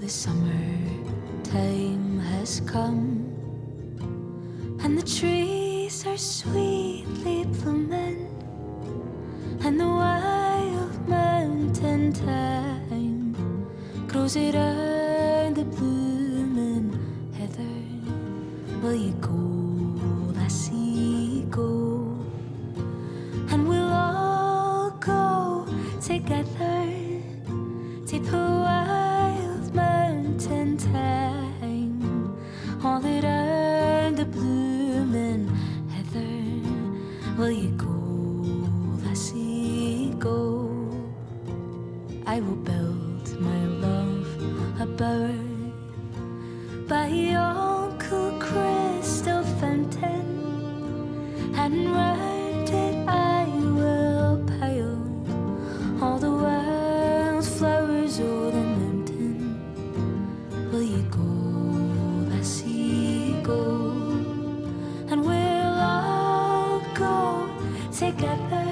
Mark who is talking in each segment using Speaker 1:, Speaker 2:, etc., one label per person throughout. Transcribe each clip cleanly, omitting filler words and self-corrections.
Speaker 1: the summertime has come, and the trees are sweetly blooming, and the wild mountain thyme grows around the blooming heather. Will you go, lassie, go? And we'll all go together to the wild mountain thyme, all around the blooming heather. Will you go, lassie, go? I will build my love a bower by yon cool crystal fountain, and round it I will pile all the wildflowers o'er the mountain. Will you go, lassie, go? And we'll all go together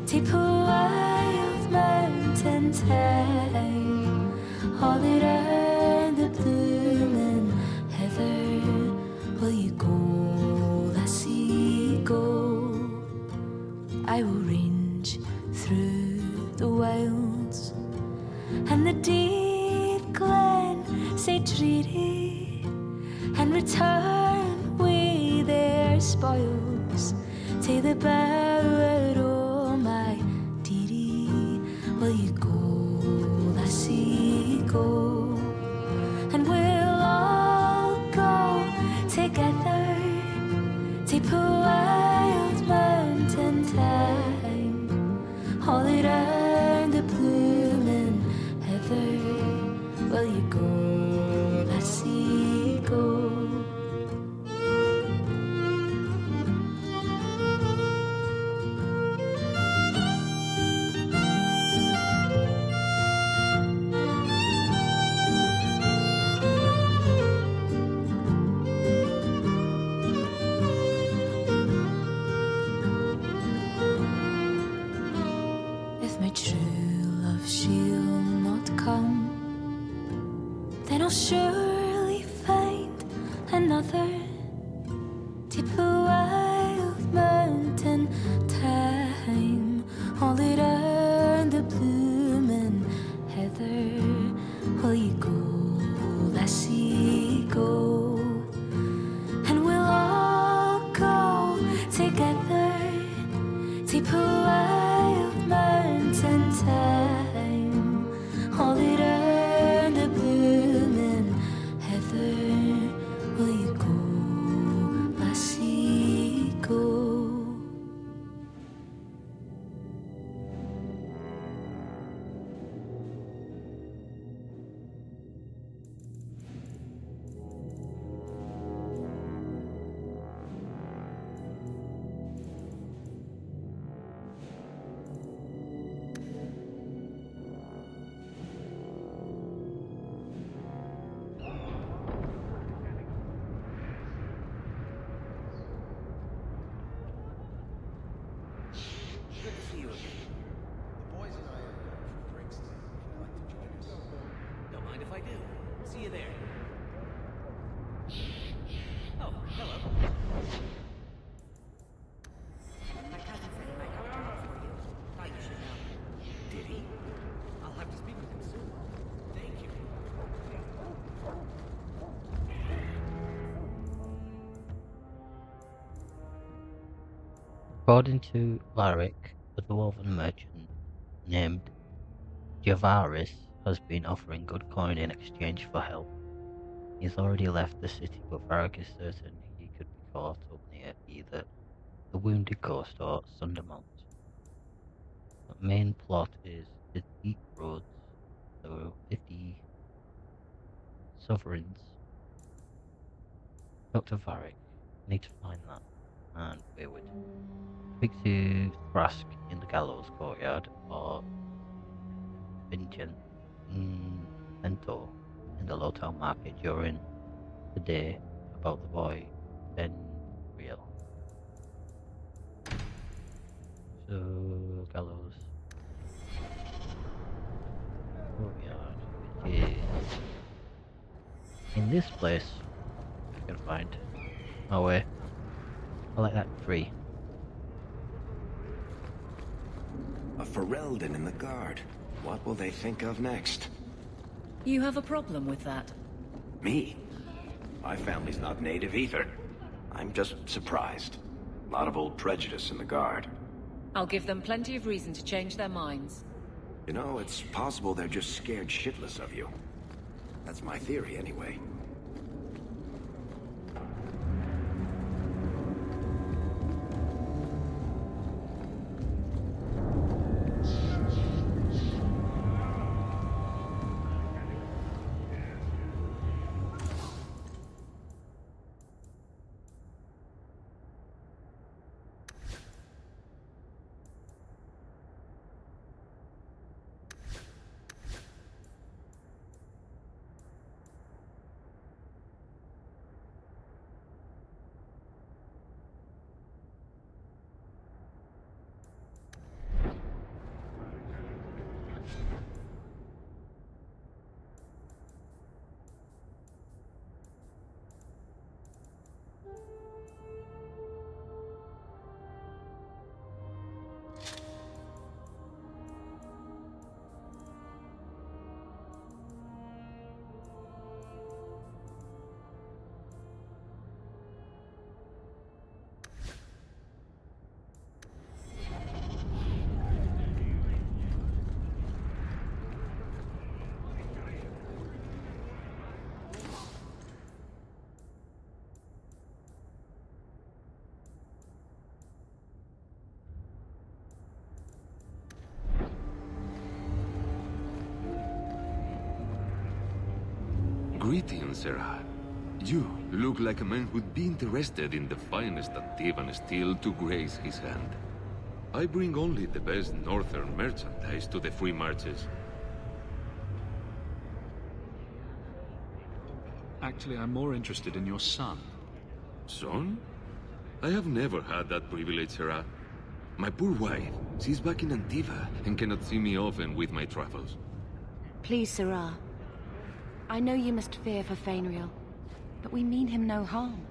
Speaker 1: to the wild mountain thyme, all around the blooming heather. Will you go, lassie, go? I will range through the wilds and the deep glen say dreary, and return with their spoils to the bower, oh my dearie. Will you go, lassie, go? And we'll all go together to the wild mountain thyme, all around the blooming heather. Will you go, lassie, go? If my true love she'll not come, then I'll surely find another to the wild mountain thyme, all around the blooming heather. Will you go, lassie, go? And we'll all go together to the wild mountain thyme, all around the blooming heather. Will you go, lassie, go?
Speaker 2: Good to see you again.
Speaker 3: The boys and I are going for drinks tonight. Would you like to join us?
Speaker 2: Don't mind if I do. See you there. Oh, hello. My cousin said he might have a job for you. Thought you should know.
Speaker 3: Did he? I'll have to speak with him soon. Thank you.
Speaker 4: According to Larrick, a dwarven merchant named Javaris has been offering good coin in exchange for help. He's already left the city, but Varric is certain he could be caught up near either the Wounded Coast or Sundermont. The main plot is the Deep Roads. There were 50 sovereigns. Dr. Varric, need to find that. And Wayward. Speak to Thrask in the Gallows Courtyard or Vincento in the Lowtown Market during the day about the boy Ben Real. So Gallows Courtyard, which is In this place, I can find my way. I like that tree.
Speaker 5: A Ferelden in the guard. What will they think of next?
Speaker 2: You have a problem with that?
Speaker 5: Me? My family's not native either. I'm just surprised. A lot of old prejudice in the guard.
Speaker 2: I'll give them plenty of reason to change their minds.
Speaker 5: You know, it's possible they're just scared shitless of you. That's my theory, anyway.
Speaker 6: Greetings, Sarah. You look like a man who'd be interested in the finest Antivan steel to grace his hand. I bring only the best northern merchandise to the free marches.
Speaker 7: Actually, I'm more interested in your son.
Speaker 6: Son? I have never had that privilege, Sarah. My poor wife, she's back in Antiva and cannot see me often with my travels.
Speaker 8: Please, Sarah. I know you must fear for Fainriel, but we mean him no harm.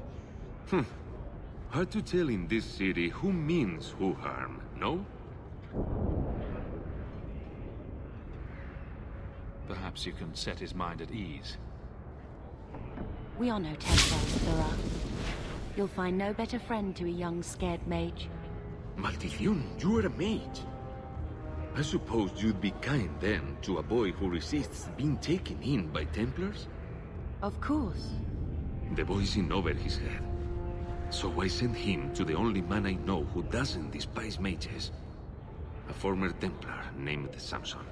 Speaker 6: Hard to tell in this city who means who harm, no?
Speaker 7: Perhaps you can set his mind at ease.
Speaker 8: We are no Templars, Sarah. You'll find no better friend to a young, scared mage.
Speaker 6: Maldición, you are a mage. I suppose you'd be kind then to a boy who resists being taken in by Templars?
Speaker 8: Of course.
Speaker 6: The boy's in over his head. So I sent him to the only man I know who doesn't despise mages. A former Templar named Samson.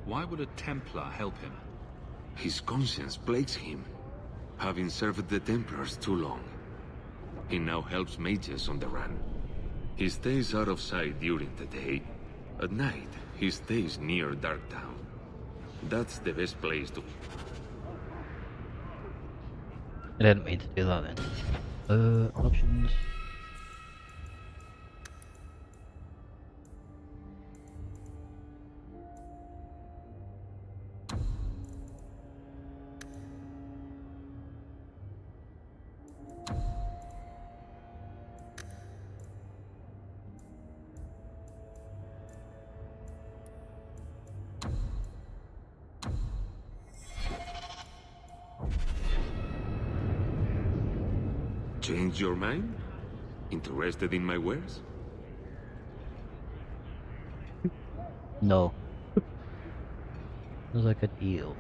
Speaker 7: Why would a Templar help him?
Speaker 6: His conscience plagues him, having served the Templars too long. He now helps mages on the run. He stays out of sight during the day. At night, he stays near Darktown. That's the best place to...
Speaker 4: I didn't mean to do that then. Options.
Speaker 6: Change your mind? Interested in my wares?
Speaker 4: No. Looks like a deal.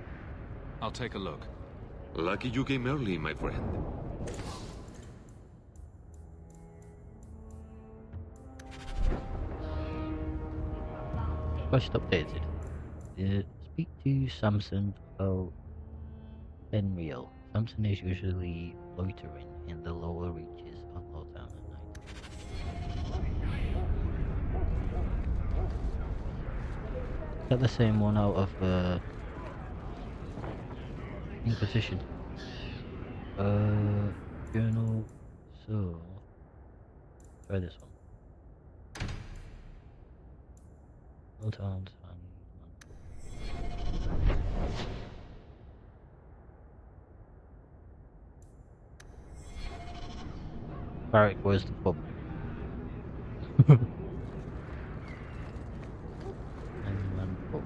Speaker 7: I'll take a look.
Speaker 6: Lucky you came early, my friend.
Speaker 4: Quest updated. Speak to Samson about Fainriel. Samson is usually loitering in the lower reaches of Lowtown at night. Is that the same one out of Inquisition? Journal. So try this one. Lowtown. Varric, where's the pub? Hangman pub.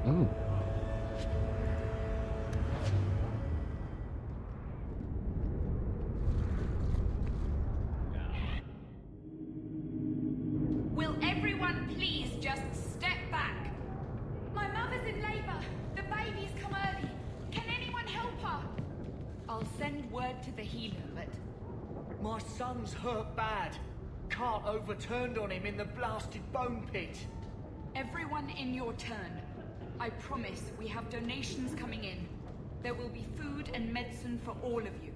Speaker 4: Ooh.
Speaker 9: Will everyone please just step back? My mother's in labor. The baby's come early. Can anyone help her? I'll send word to the healer, but
Speaker 3: My son's hurt bad. Cart overturned on him in the blasted bone pit.
Speaker 9: everyone in your turn. I promise we have donations coming in. There will be food and medicine for all of you.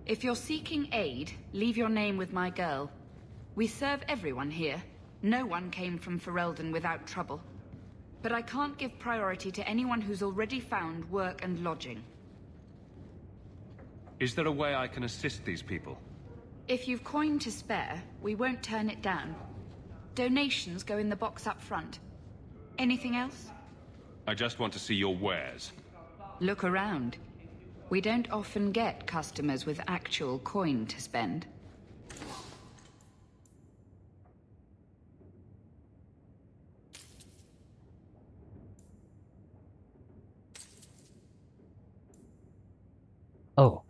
Speaker 9: If you're seeking aid, leave your name with my girl. We serve everyone here. No one came from Ferelden without trouble. But I can't give priority to anyone who's already found work and lodging.
Speaker 7: Is there a way I can assist these people?
Speaker 9: If you've coin to spare, we won't turn it down. Donations go in the box up front. Anything else?
Speaker 7: I just want to see your wares.
Speaker 9: Look around. We don't often get customers with actual coin to spend.
Speaker 4: Oh.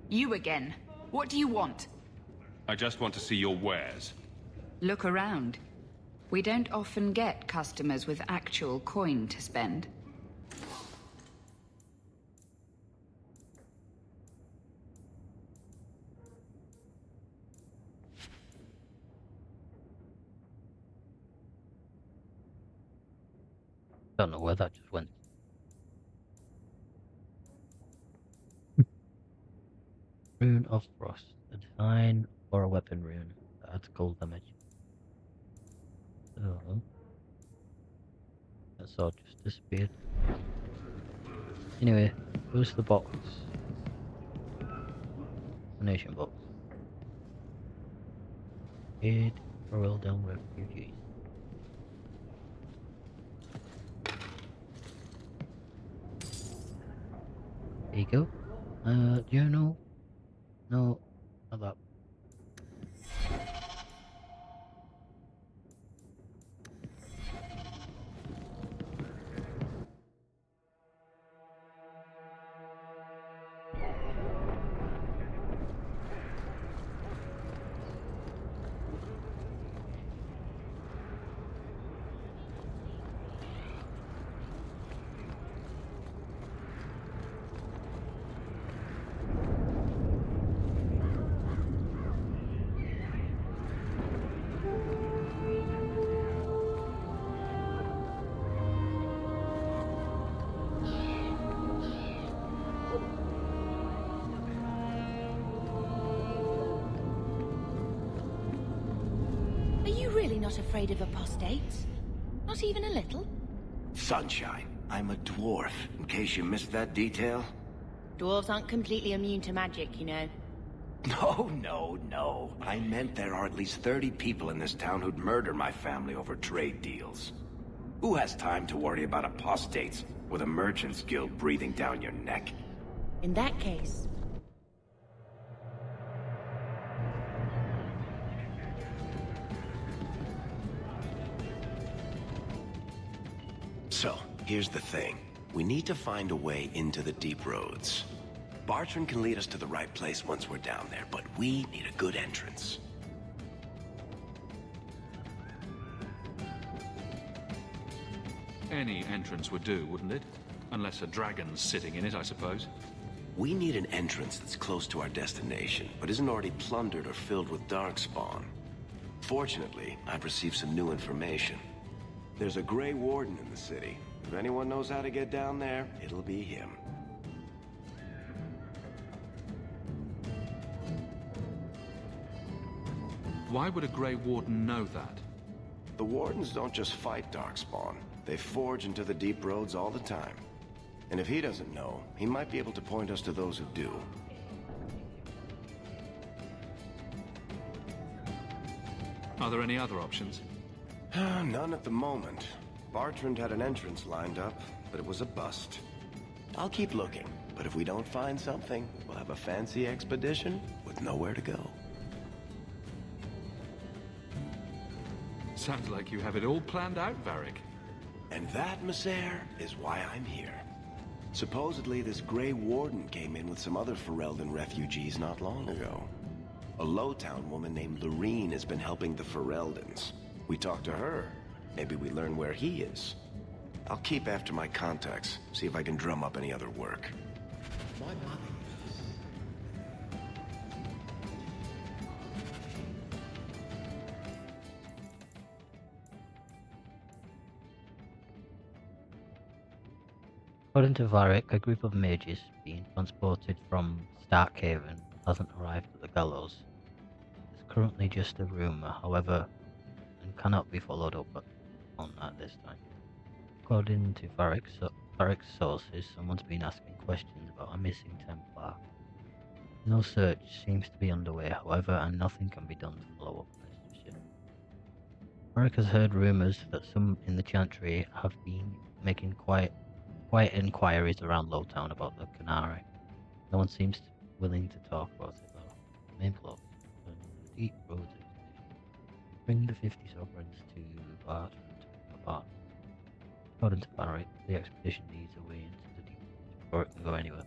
Speaker 9: You again. What do you want?
Speaker 7: I just want to see your wares.
Speaker 9: Look around. We don't often get customers with actual coin to spend.
Speaker 4: Don't know where that just went. Rune of Frost. A design or a weapon rune that adds cold damage. So that's all just disappeared. Anyway, where's the box? Donation box. Aid for Ferelden refugees. There you go. Journal. No, not that.
Speaker 8: Are you really not afraid of apostates? Not even a little?
Speaker 5: Sunshine, I'm a dwarf, in case you missed that detail.
Speaker 8: Dwarves aren't completely immune to magic, you know.
Speaker 5: No. I meant there are at least 30 people in this town who'd murder my family over trade deals. Who has time to worry about apostates with a merchant's guild breathing down your neck?
Speaker 8: In that case,
Speaker 5: Here's the thing. We need to find a way into the deep roads. Bartrand can lead us to the right place once we're down there, but we need a good entrance.
Speaker 10: Any entrance would do, wouldn't it? Unless a dragon's sitting in it, I suppose.
Speaker 5: We need an entrance that's close to our destination, but isn't already plundered or filled with darkspawn. Fortunately, I've received some new information. There's a Grey Warden in the city. If anyone knows how to get down there, it'll be him.
Speaker 10: Why would a Grey Warden know that?
Speaker 5: The Wardens don't just fight darkspawn. They forge into the deep roads all the time. And if he doesn't know, he might be able to point us to those who do.
Speaker 10: Are there any other options?
Speaker 5: None at the moment. Bartrand had an entrance lined up, but it was a bust. I'll keep looking, but if we don't find something, we'll have a fancy expedition with nowhere to go.
Speaker 10: Sounds like you have it all planned out, Varric.
Speaker 5: And that, Messer, is why I'm here. Supposedly, this Grey Warden came in with some other Ferelden refugees not long ago. A Lowtown woman named Lorene has been helping the Fereldans. We talked to her. Maybe we learn where he is. I'll keep after my contacts, see if I can drum up any other work.
Speaker 3: My mother.
Speaker 4: According to Varric, a group of mages being transported from Starkhaven hasn't arrived at the gallows. It's currently just a rumour, however, and cannot be followed up on at this time. According to Varric's sources, someone's been asking questions about a missing Templar. No search seems to be underway, however, and nothing can be done to follow up on this mission. Varric has heard rumours that some in the Chantry have been making quiet inquiries around Lowtown about the Canary. No one seems willing to talk about it though. Main plot: the deep roads expedition. Bring the 50 sovereigns to Bartrand apart. According to Varric, the expedition needs a way into the deep roads before it can go anywhere.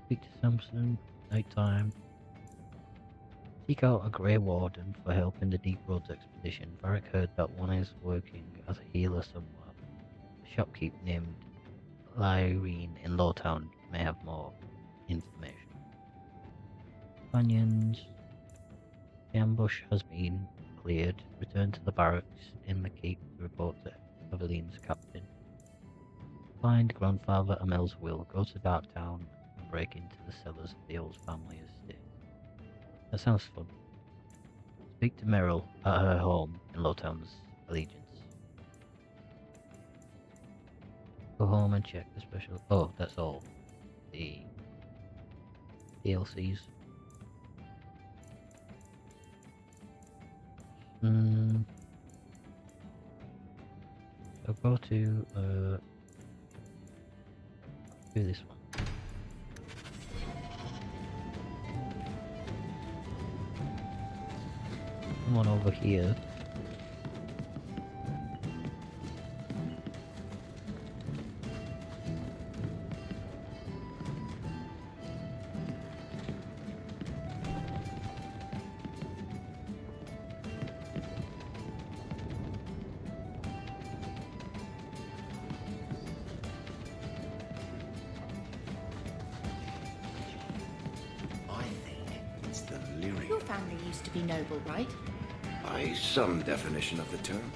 Speaker 4: Speak to Samson. Nighttime. Seek out a Grey Warden for help in the Deep Roads expedition. Varric heard that one is working as a healer somewhere. Shopkeep named Lyrene in Lowtown may have more information. Companions. The ambush has been cleared. Return to the barracks in the keep to report to Eveline's captain. Find Grandfather Amel's will. Go to Darktown and break into the cellars of the old family estate. That sounds fun. Speak to Meryl at her home in Lowtown's Allegiance. Go home and check the special. Oh, that's all. The DLCs. I'll go to do this one. Come on over here.
Speaker 11: Your family used to be noble, right?
Speaker 5: By some definition of the term.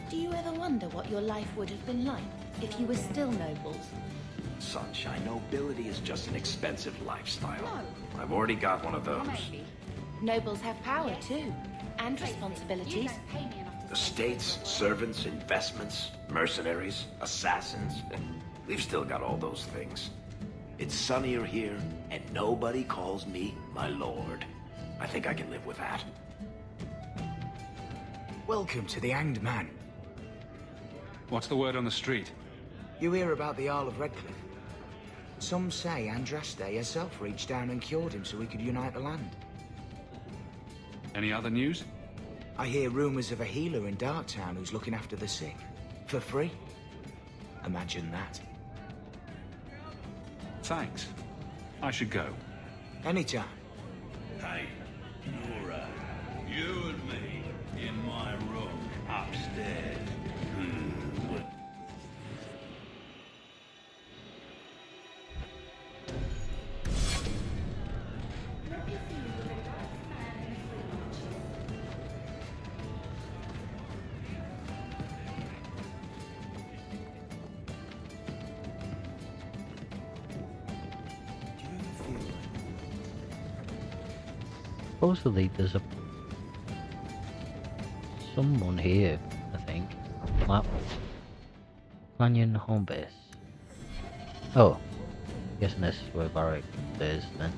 Speaker 11: Do you ever wonder what your life would have been like if you were still nobles?
Speaker 5: Sunshine, nobility is just an expensive lifestyle.
Speaker 11: No.
Speaker 5: I've already got one of those.
Speaker 11: Nobles have power too, and responsibilities.
Speaker 5: Estates, servants, investments, mercenaries, assassins. We've still got all those things. It's sunnier here, and nobody calls me my lord. I think I can live with that.
Speaker 3: Welcome to the Hanged Man.
Speaker 10: What's the word on the street?
Speaker 3: You hear about the Jarl of Redcliffe? Some say Andraste herself reached down and cured him so we could unite the land.
Speaker 10: Any other news?
Speaker 3: I hear rumors of a healer in Darktown who's looking after the sick. For free? Imagine that.
Speaker 10: Thanks. I should go.
Speaker 3: Anytime.
Speaker 12: Hey, Nora, you and me in my room upstairs.
Speaker 4: Supposedly there's someone here, I think. Map. Canyon home base. Oh. Guessing this is where Varric is then.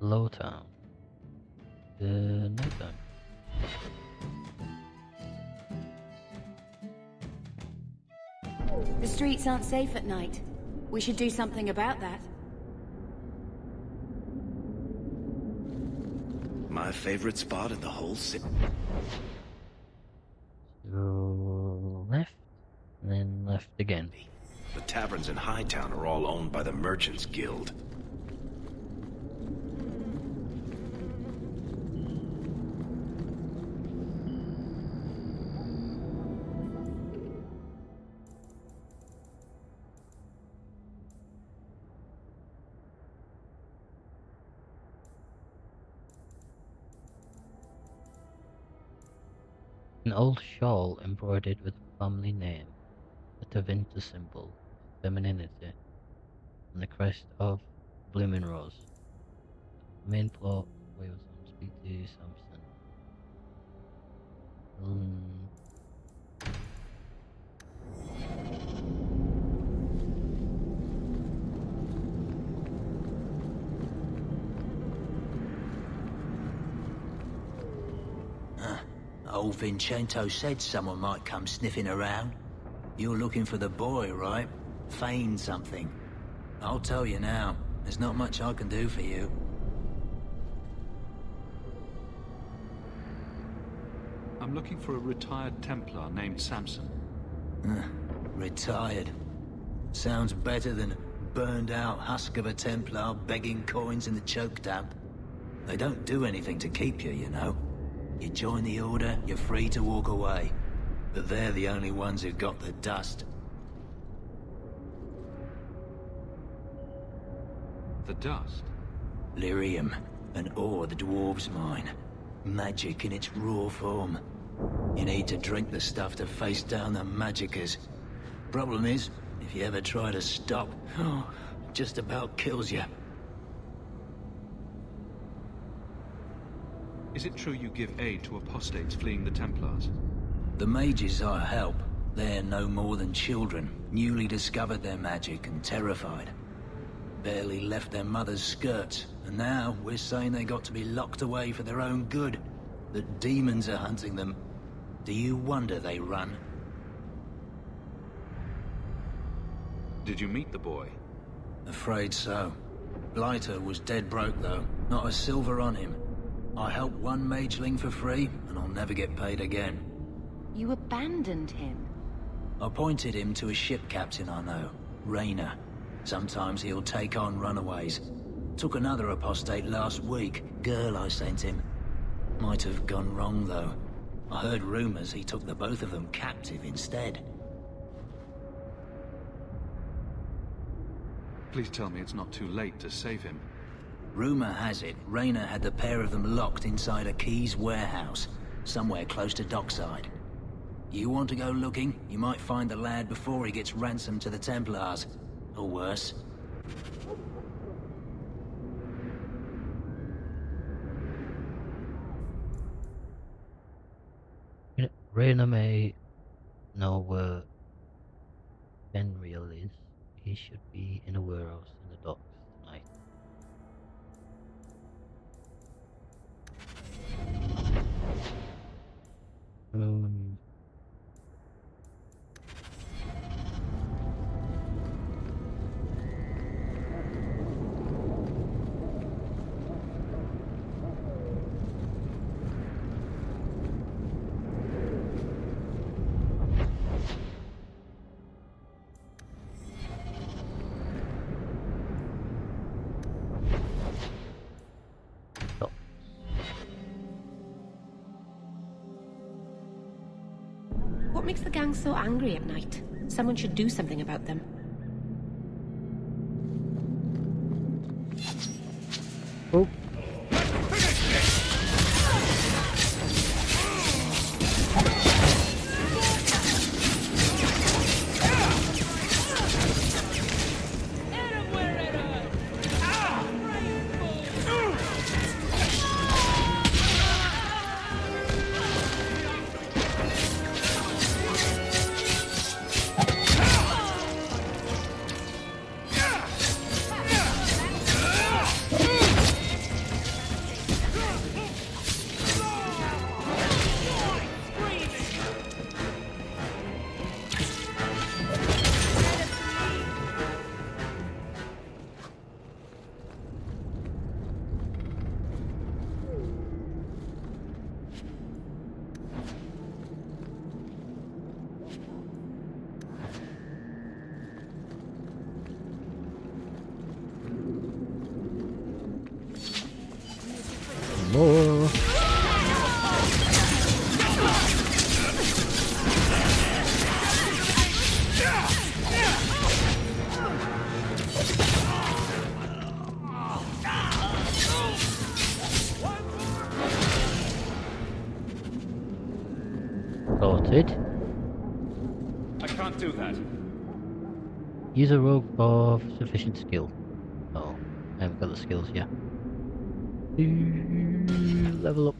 Speaker 4: Lowtown. No time.
Speaker 8: The streets aren't safe at night. We should do something about that.
Speaker 5: My favorite spot in the whole city.
Speaker 4: So left, and then left again.
Speaker 5: The taverns in Hightown are all owned by the Merchants Guild.
Speaker 4: An old shawl embroidered with a family name, a Tevinter symbol, femininity, and the crest of Blooming Rose. The main plot, where he was on to speak to Samson.
Speaker 13: Old Vincento said someone might come sniffing around. You're looking for the boy, right? Feign something. I'll tell you now, there's not much I can do for you.
Speaker 10: I'm looking for a retired Templar named Samson.
Speaker 13: Retired. Sounds better than burned out husk of a Templar begging coins in the choke damp. They don't do anything to keep you, you know. You join the Order, you're free to walk away. But they're the only ones who got the dust.
Speaker 10: The dust?
Speaker 13: Lyrium, an ore the dwarves mine. Magic in its raw form. You need to drink the stuff to face down the magicers. Problem is, if you ever try to stop, just about kills you.
Speaker 10: Is it true you give aid to apostates fleeing the Templars?
Speaker 13: The mages I help, they're no more than children, newly discovered their magic and terrified. Barely left their mother's skirts, and now we're saying they got to be locked away for their own good. The demons are hunting them. Do you wonder they run?
Speaker 10: Did you meet the boy?
Speaker 13: Afraid so. Blighter was dead broke though, not a silver on him. I helped one mageling for free, and I'll never get paid again.
Speaker 8: You abandoned him.
Speaker 13: I pointed him to a ship captain I know, Rayner. Sometimes he'll take on runaways. Took another apostate last week, girl I sent him. Might have gone wrong though. I heard rumors he took the both of them captive instead.
Speaker 10: Please tell me it's not too late to save him.
Speaker 13: Rumor has it, Rayner had the pair of them locked inside a Keys warehouse, somewhere close to dockside. You want to go looking? You might find the lad before he gets ransomed to the Templars. Or worse.
Speaker 4: Rayner may know where Benriel is. He should be in a warehouse in the docks tonight.
Speaker 14: What makes the gang so angry at night? Someone should do something about them.
Speaker 4: Oh. More. Sorted.
Speaker 10: I can't do that.
Speaker 4: Use a rogue of sufficient skill. Oh, I haven't got the skills yet. Level up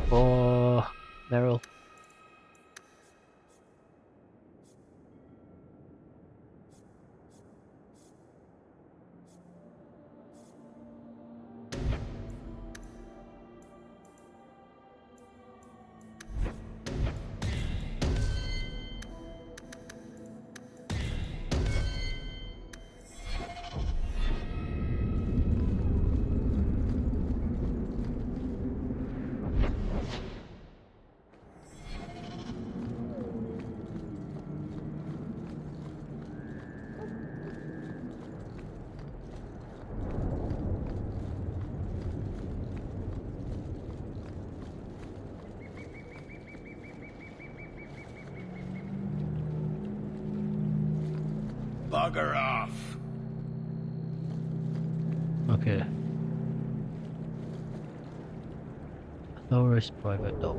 Speaker 4: for Meryl.
Speaker 12: Bugger off.
Speaker 4: Okay. Thoris private dock.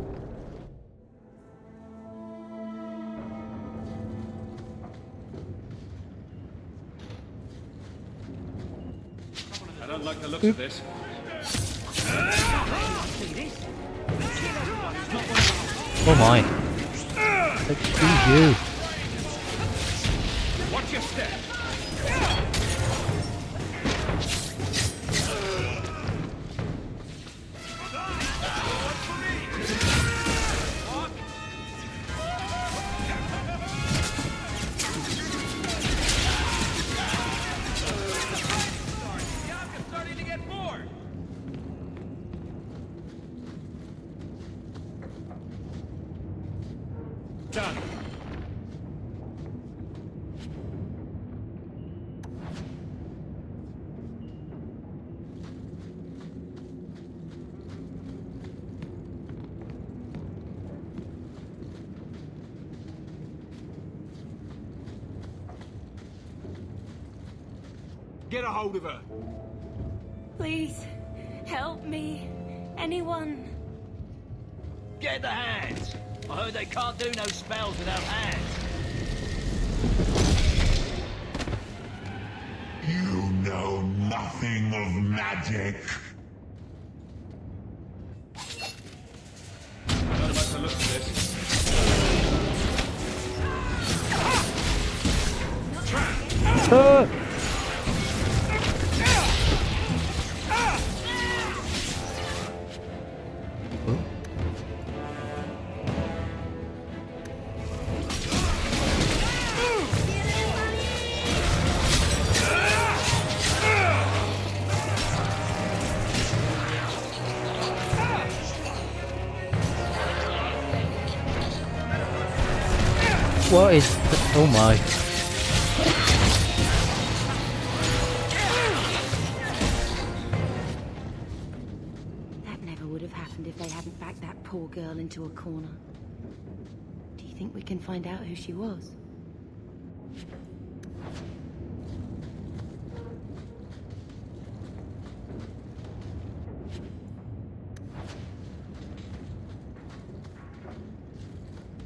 Speaker 10: I don't like the looks of this.
Speaker 4: Oh my. Excuse you.
Speaker 7: Watch your step. Done.
Speaker 15: Get a hold of her.
Speaker 1: Please, help me. Anyone.
Speaker 13: Get the hands! I heard they can't do no spells without hands.
Speaker 16: You know nothing of magic.
Speaker 7: I don't like the look of this.
Speaker 4: What is... Oh my.
Speaker 8: That never would have happened if they hadn't backed that poor girl into a corner. Do you think we can find out who she was?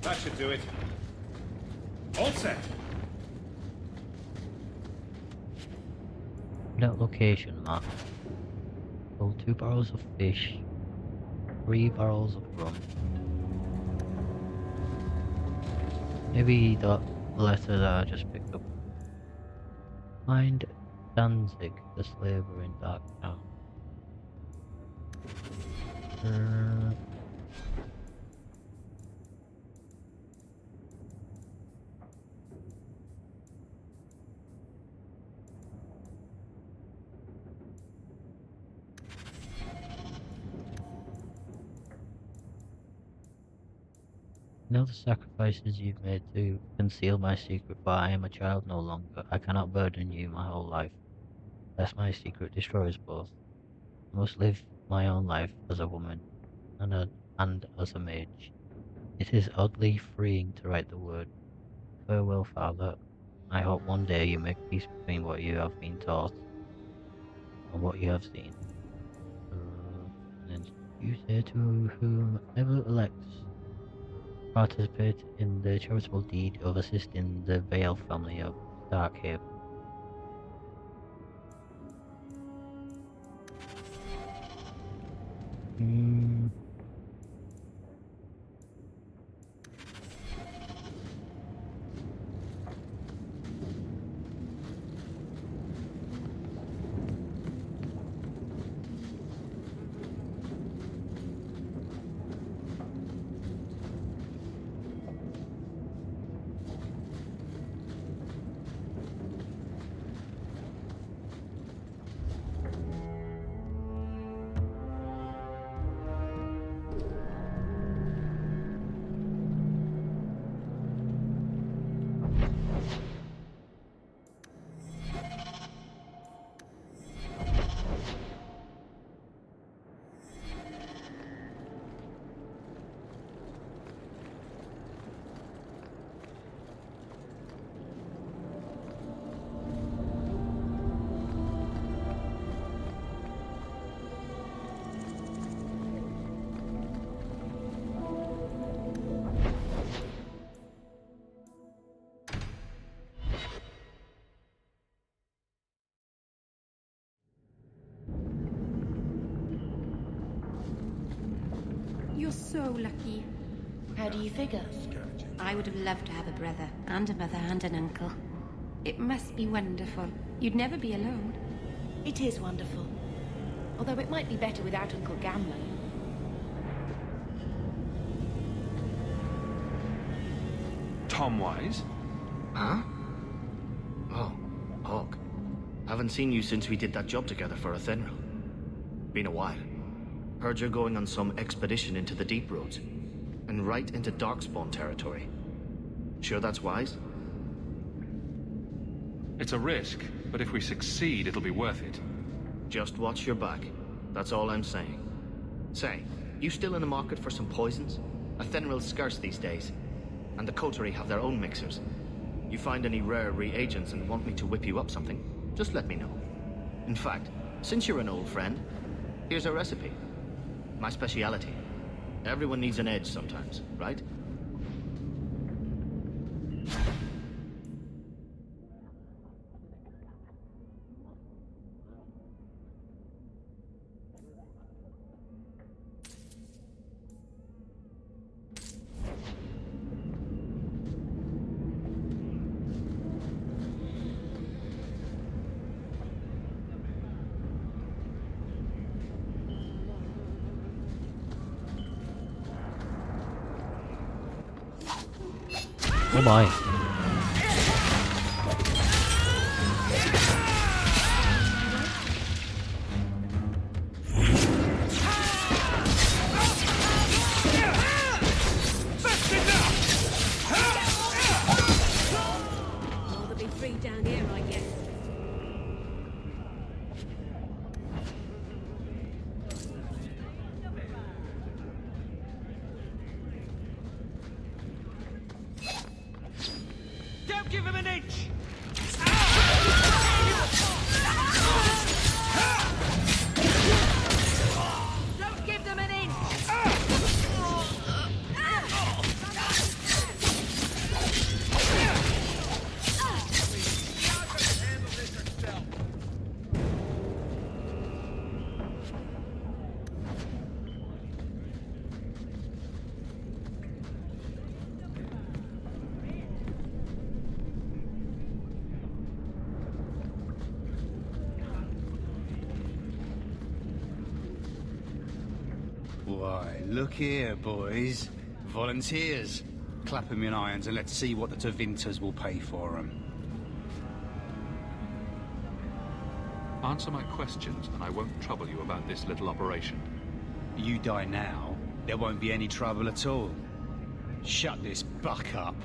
Speaker 7: That should do it. All set.
Speaker 4: Note location map. Pull 2 barrels of fish, 3 barrels of rum. Maybe that letter that I just picked up. Find Danzig, the slaver in Dark Town. Know the sacrifices you've made to conceal my secret, but I am a child no longer. I cannot burden you my whole life, lest my secret destroys both. I must live my own life as a woman, and as a mage. It is oddly freeing to write the word. Farewell, Father. I hope one day you make peace between what you have been taught and what you have seen. And you say to whomever elects, participate in the charitable deed of assisting the Vale family of Darkhaven.
Speaker 11: You're so lucky. How do you figure?
Speaker 14: I would have loved to have a brother, and a mother, and an uncle. It must be wonderful. You'd never be alone.
Speaker 11: It is wonderful. Although it might be better without Uncle Gamlen.
Speaker 10: Tom Wise?
Speaker 15: Huh? Oh, Hawk. Haven't seen you since we did that job together for Athenril. Been a while. Heard you're going on some expedition into the Deep Roads. And right into Darkspawn territory. Sure that's wise?
Speaker 10: It's a risk, but if we succeed, it'll be worth it.
Speaker 15: Just watch your back. That's all I'm saying. Say, you still in the market for some poisons? Athenril's scarce these days. And the Coterie have their own mixers. You find any rare reagents and want me to whip you up something, just let me know. In fact, since you're an old friend, here's a recipe. My speciality. Everyone needs an edge sometimes, right?
Speaker 4: Oh my.
Speaker 14: Oh, there'll be 3 down here, I guess.
Speaker 12: Don't give him an inch!
Speaker 2: Don't give them an inch!
Speaker 17: Why, look here, boys. Volunteers. Clap 'em in irons and let's see what the Tevinters will pay for 'em.
Speaker 10: Answer my questions, and I won't trouble you about this little operation.
Speaker 17: You die now, there won't be any trouble at all. Shut this buck up.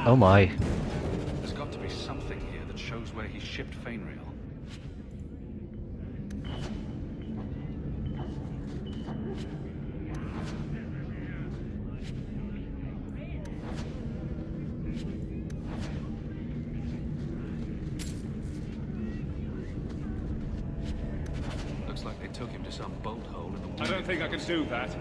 Speaker 4: Oh my.
Speaker 10: There's got to be something here that shows where he shipped Fainriel. Looks like they took him to some bolt hole in the wall.
Speaker 7: I don't think I can do that.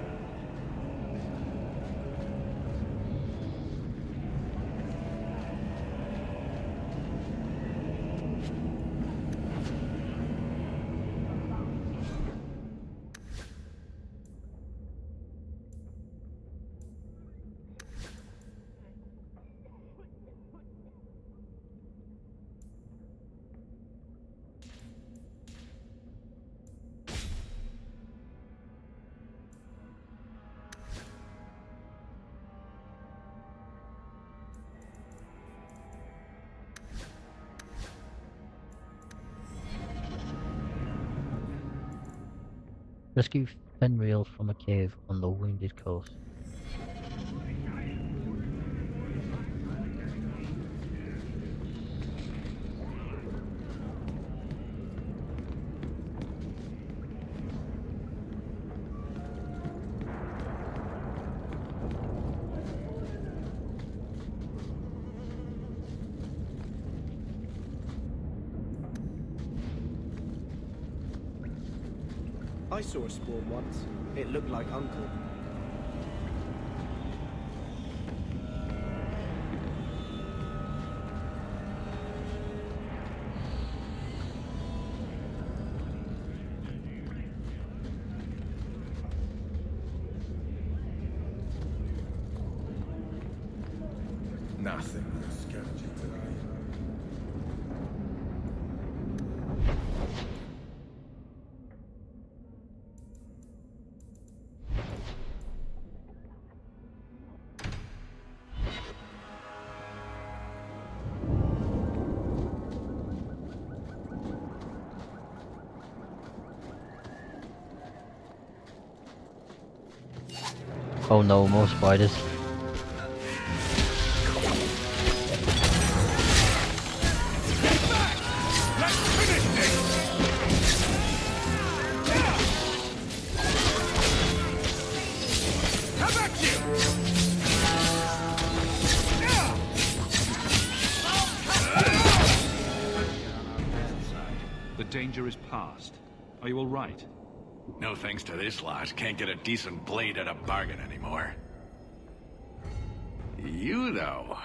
Speaker 4: Rescue Fenrir from a cave on the Wounded Coast.
Speaker 18: I saw a spawn once. It looked like Uncle.
Speaker 16: Nothing will scare you tonight.
Speaker 4: Oh no, more spiders.
Speaker 10: The danger is past. Are you all right?
Speaker 19: No thanks to this lot. Can't get a decent blade at a bargain anymore. You, though,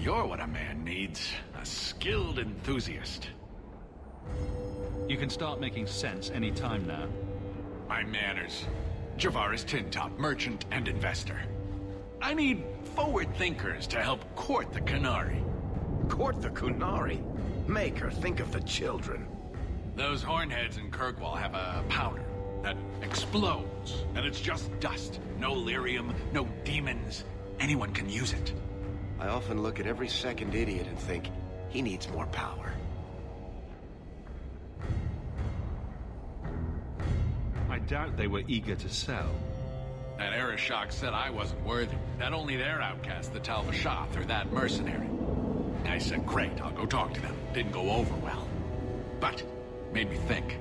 Speaker 19: you're what a man needs. A skilled enthusiast.
Speaker 10: You can start making sense any time now.
Speaker 19: My manners. Javaris Tintop, merchant and investor. I need forward thinkers to help court the Qunari.
Speaker 5: Court the Qunari? Make her think of the children.
Speaker 19: Those hornheads in Kirkwall have a powder that explodes, and it's just dust. No lyrium, no demons. Anyone can use it.
Speaker 5: I often look at every second idiot and think, he needs more power.
Speaker 10: I doubt they were eager to sell.
Speaker 19: That Arishok said I wasn't worthy. That only their outcast, the Tal Vashath, or that mercenary. I said, great, I'll go talk to them. Didn't go over well. But made me think.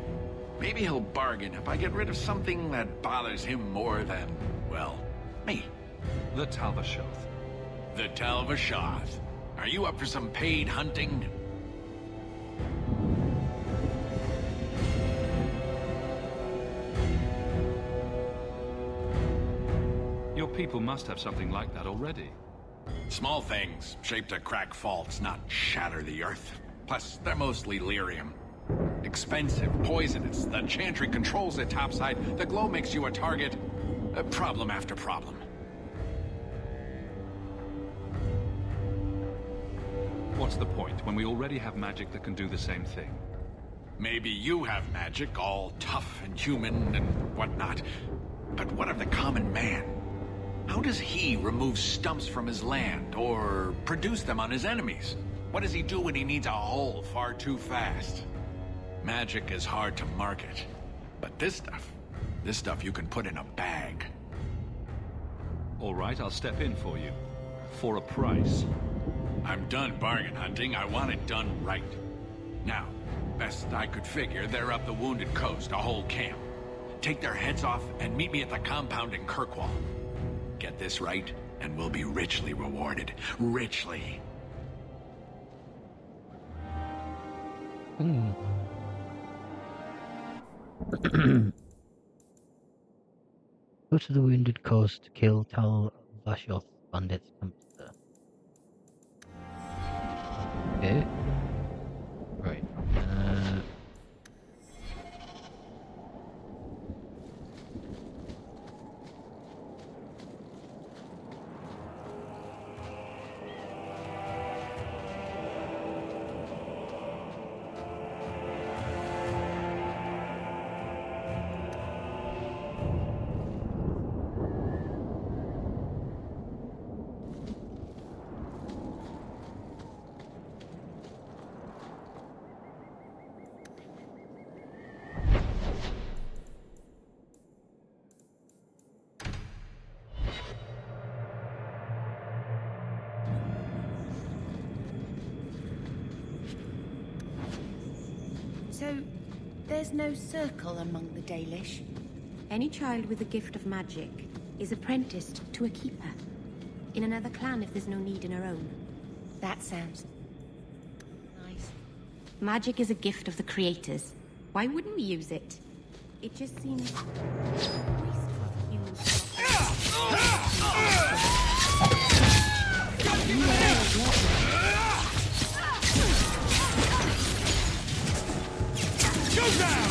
Speaker 19: Maybe he'll bargain if I get rid of something that bothers him more than, well, me.
Speaker 10: The Tal Vashath.
Speaker 19: The Tal Vashath. Are you up for some paid hunting?
Speaker 10: Your people must have something like that already.
Speaker 19: Small things, shaped to crack faults, not shatter the earth. Plus, they're mostly lyrium. Expensive, poisonous. The Chantry controls it topside. The glow makes you a target. Problem after problem.
Speaker 10: What's the point when we already have magic that can do the same thing?
Speaker 19: Maybe you have magic, all tough and human and whatnot. But what of the common man? How does he remove stumps from his land, or produce them on his enemies? What does he do when he needs a hole far too fast? Magic is hard to market. But this stuff you can put in a bag.
Speaker 10: All right, I'll step in for you. For a price.
Speaker 19: I'm done bargain hunting. I want it done right. Now, best I could figure, they're up the Wounded Coast, a whole camp. Take their heads off and meet me at the compound in Kirkwall. Get this right, and we'll be richly rewarded. Richly.
Speaker 4: Go to the Wounded Coast to kill Tal Vashath bandits campster. Okay. Right.
Speaker 8: So, there's no circle among the Dalish?
Speaker 14: Any child with a gift of magic is apprenticed to a keeper. In another clan if there's no need in her own.
Speaker 8: That sounds nice.
Speaker 14: Magic is a gift of the creators. Why wouldn't we use it? It just seems wasteful for humans to
Speaker 12: Go down!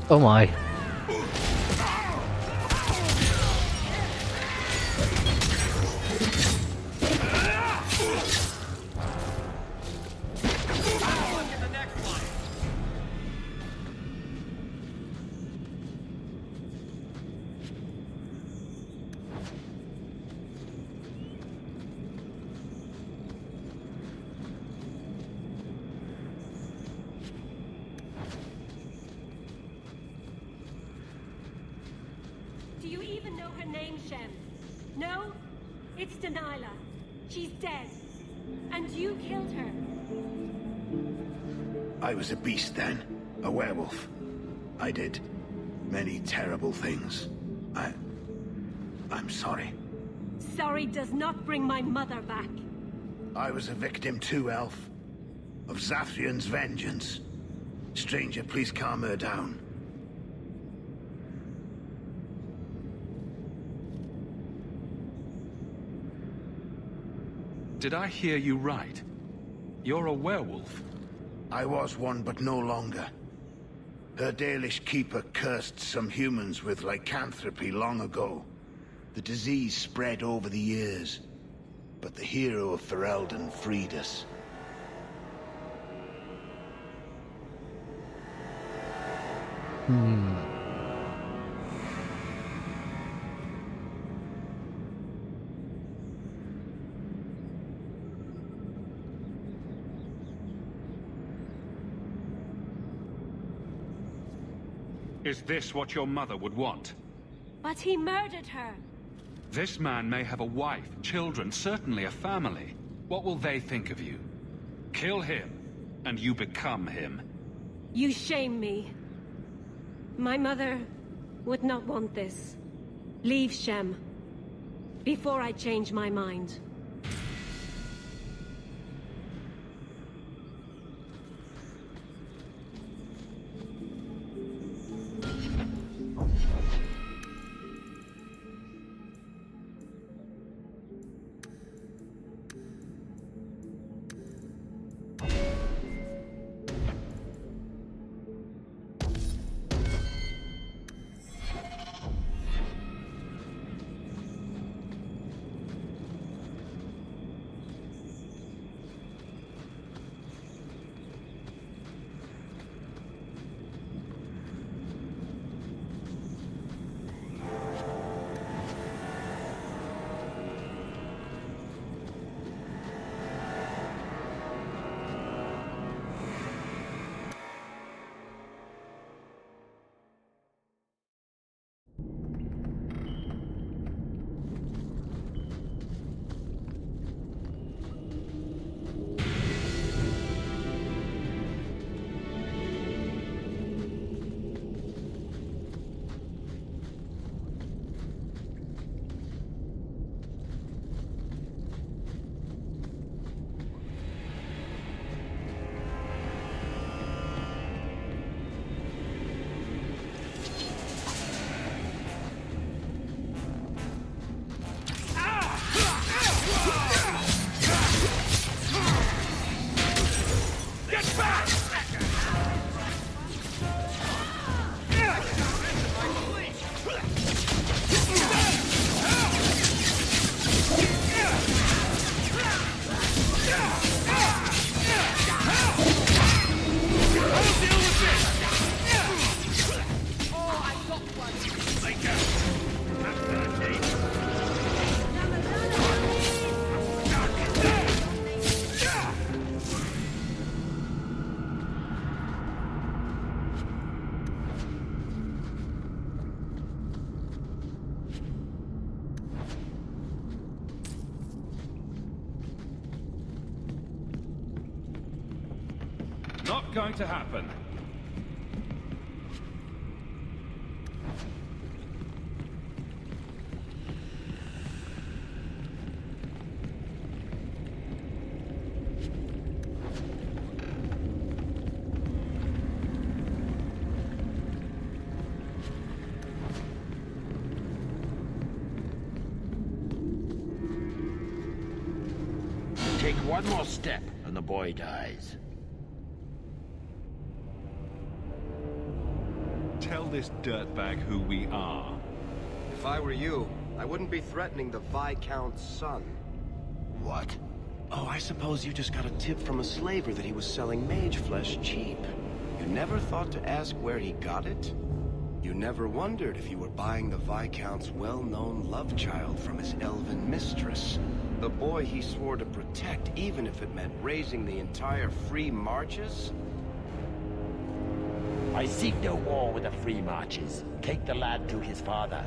Speaker 4: Oh my.
Speaker 1: Do you even know her name, Shem? No? It's Delilah. She's dead. And you killed her.
Speaker 20: I was a beast then. A werewolf. I did many terrible things. I'm sorry.
Speaker 1: Sorry does not bring my mother back.
Speaker 20: I was a victim too, Elf. Of Zathrian's vengeance. Stranger, please calm her down.
Speaker 10: Did I hear you right? You're a werewolf?
Speaker 20: I was one, but no longer. Her Dalish keeper cursed some humans with lycanthropy long ago. The disease spread over the years, but the hero of Ferelden freed us.
Speaker 10: Is this what your mother would want?
Speaker 1: But he murdered her.
Speaker 10: This man may have a wife, children, certainly a family. What will they think of you? Kill him, and you become him.
Speaker 1: You shame me. My mother would not want this. Leave Shem. Before I change my mind.
Speaker 10: Not going to happen.
Speaker 21: Take one more step, and the boy dies.
Speaker 10: Tell this dirtbag who we are.
Speaker 22: If I were you, I wouldn't be threatening the Viscount's son.
Speaker 5: What? Oh, I suppose you just got a tip from a slaver that he was selling mage flesh cheap. You never thought to ask where he got it? You never wondered if you were buying the Viscount's well-known love child from his elven mistress. The boy he swore to protect, even if it meant raising the entire Free Marches?
Speaker 21: I seek no war with the Free Marches. Take the lad to his father.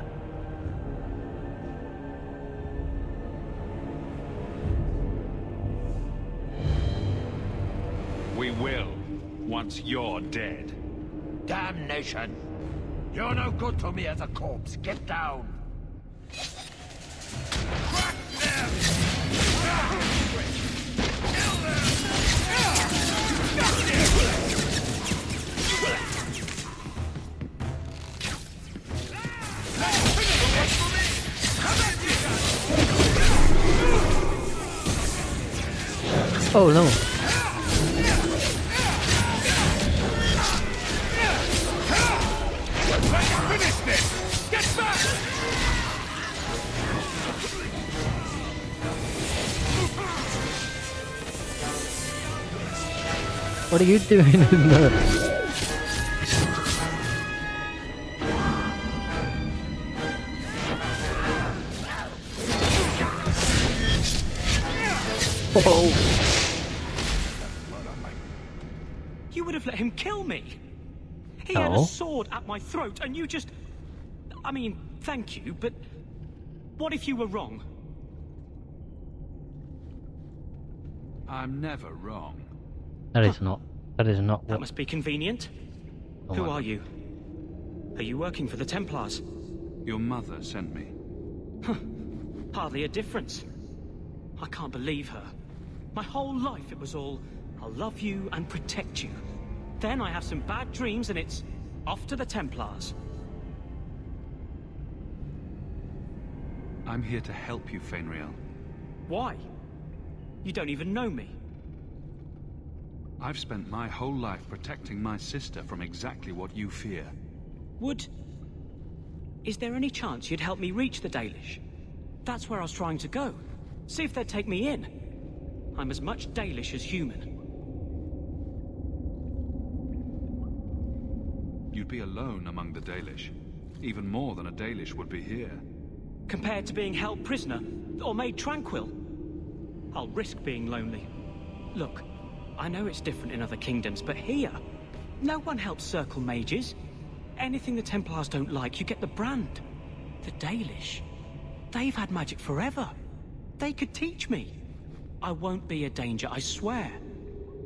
Speaker 10: We will, once you're dead.
Speaker 21: Damnation! You're no good to me as a corpse. Get down!
Speaker 4: Oh no.
Speaker 12: Finish this! Get back!
Speaker 4: What are you doing in there?
Speaker 12: Oh. You would have let him kill me. He had a sword at my throat, and you just... I mean, thank you, but... What if you were wrong?
Speaker 10: I'm never wrong.
Speaker 4: That is not
Speaker 12: That
Speaker 4: what...
Speaker 12: must be convenient.
Speaker 4: Oh,
Speaker 12: Who
Speaker 4: wow.
Speaker 12: are you? Are you working for the Templars?
Speaker 10: Your mother sent me.
Speaker 12: Hardly a difference. I can't believe her. My whole life it was all, I'll love you and protect you. Then I have some bad dreams and it's off to the Templars.
Speaker 10: I'm here to help you, Fainriel.
Speaker 12: Why? You don't even know me.
Speaker 10: I've spent my whole life protecting my sister from exactly what you fear.
Speaker 12: Is there any chance you'd help me reach the Dalish? That's where I was trying to go. See if they'd take me in. I'm as much Dalish as human.
Speaker 10: You'd be alone among the Dalish. Even more than a Dalish would be here.
Speaker 12: Compared to being held prisoner, or made tranquil. I'll risk being lonely. Look, I know it's different in other kingdoms, but here, no one helps circle mages. Anything the Templars don't like, you get the brand. The Dalish, they've had magic forever. They could teach me. I won't be a danger, I swear.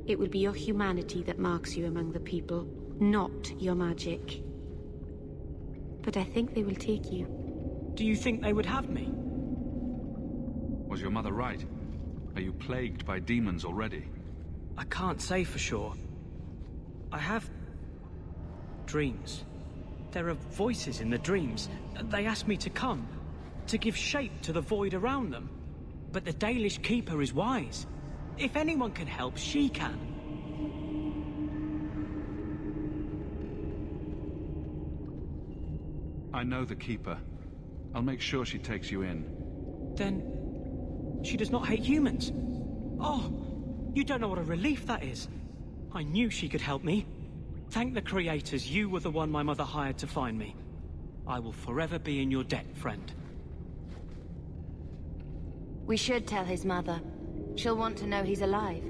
Speaker 14: It will be your humanity that marks you among the people, not your magic. But I think they will take you.
Speaker 12: Do you think they would have me?
Speaker 10: Was your mother right? Are you plagued by demons already?
Speaker 12: I can't say for sure. I have... dreams. There are voices in the dreams. They ask me to come, to give shape to the void around them. But the Dalish Keeper is wise. If anyone can help, she can.
Speaker 10: I know the Keeper. I'll make sure she takes you in.
Speaker 12: Then... she does not hate humans. Oh, you don't know what a relief that is. I knew she could help me. Thank the creators, you were the one my mother hired to find me. I will forever be in your debt, friend.
Speaker 8: We should tell his mother. She'll want to know he's alive.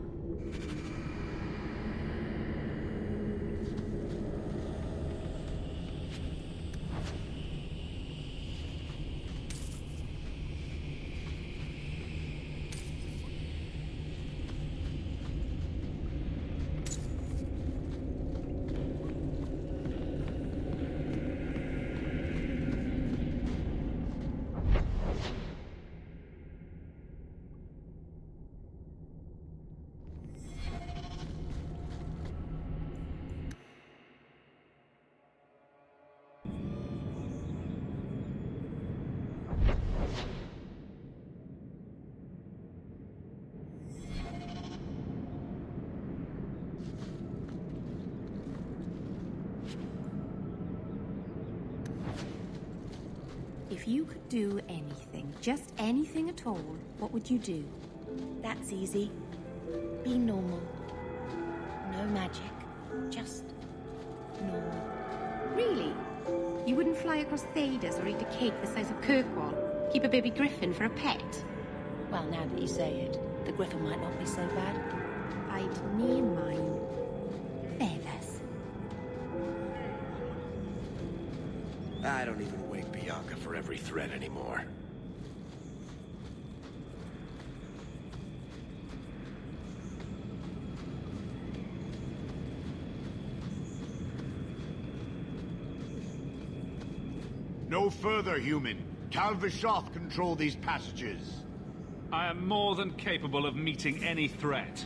Speaker 14: If you could do anything, just anything at all, what would you do?
Speaker 8: That's easy. Be normal. No magic. Just normal.
Speaker 14: Really? You wouldn't fly across Thedas or eat a cake the size of Kirkwall? Keep a baby griffin for a pet?
Speaker 8: Well, now that you say it, the griffin might not be so bad.
Speaker 14: I'd name mine Feathers.
Speaker 5: I don't even wake Bianca for every threat anymore.
Speaker 20: No further, human. Tal Vishoth control these passages.
Speaker 10: I am more than capable of meeting any threat.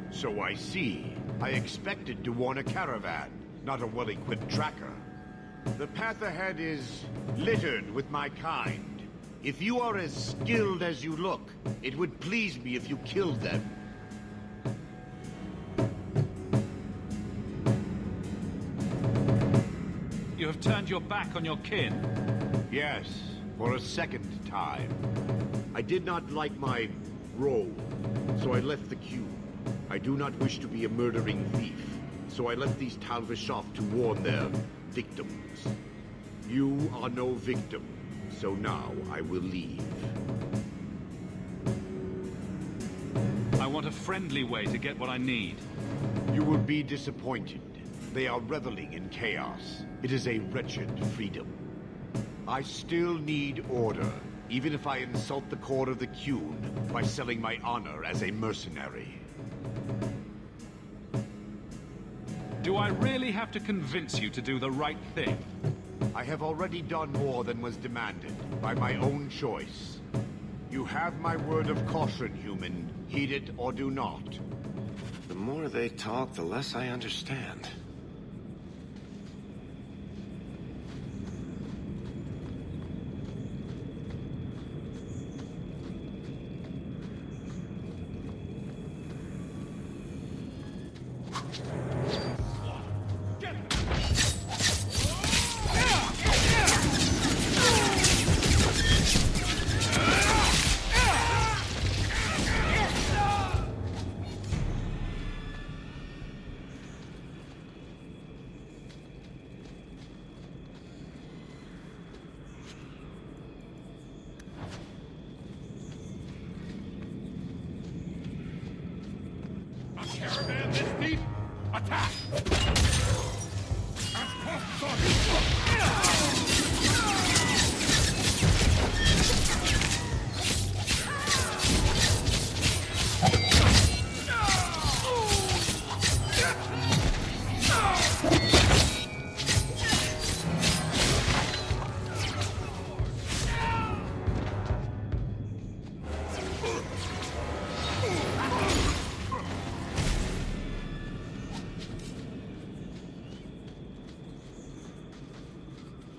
Speaker 20: So I see. I expected to warn a caravan, not a well-equipped tracker. The path ahead is littered with my kind. If you are as skilled as you look, it would please me if you killed them.
Speaker 10: You have turned your back on your kin?
Speaker 20: Yes, for a second time. I did not like my role, so I left the queue. I do not wish to be a murdering thief, so I left these Tal Vishoth to warn their victims. You are no victim, so now I will leave.
Speaker 10: I want a friendly way to get what I need.
Speaker 20: You will be disappointed. They are reveling in chaos. It is a wretched freedom. I still need order, even if I insult the core of the Qun by selling my honor as a mercenary.
Speaker 10: Do I really have to convince you to do the right thing?
Speaker 20: I have already done more than was demanded, by my own choice. You have my word of caution, human. Heed it or do not.
Speaker 5: The more they talk, the less I understand.
Speaker 21: Caravan this deep? Attack!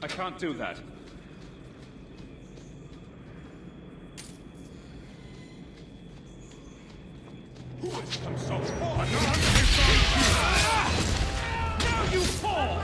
Speaker 10: I can't do that.
Speaker 21: Who has come so far? Now you fall!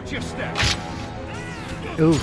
Speaker 7: Watch your step!
Speaker 4: Ooh.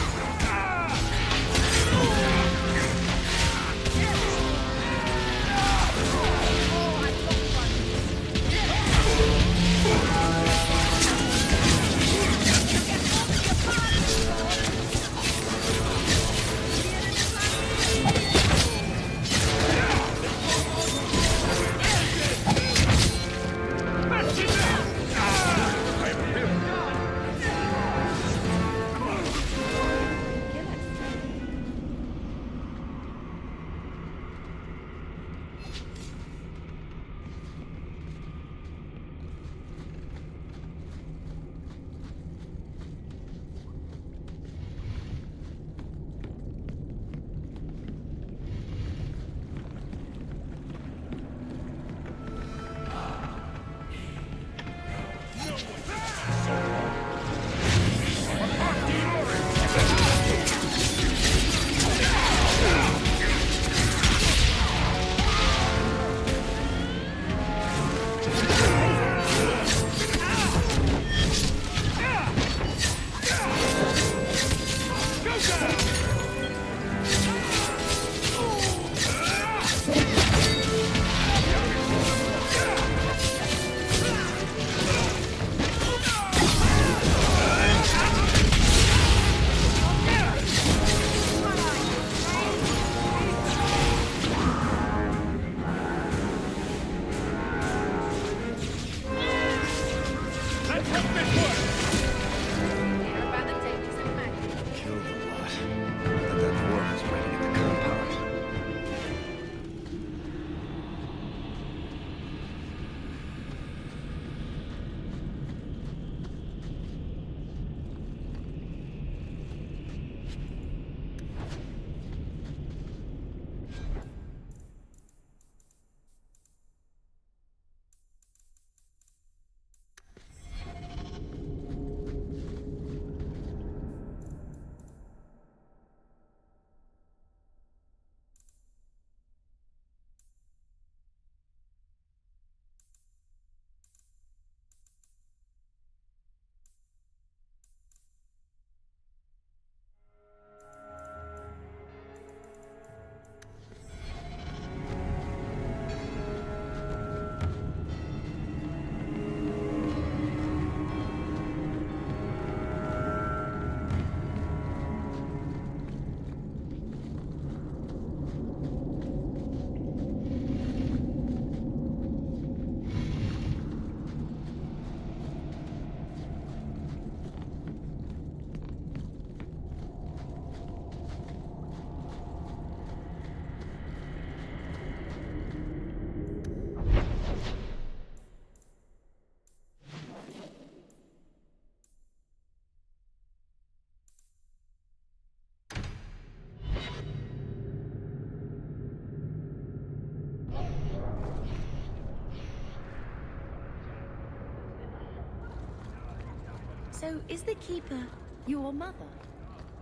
Speaker 11: So, is the Keeper your mother?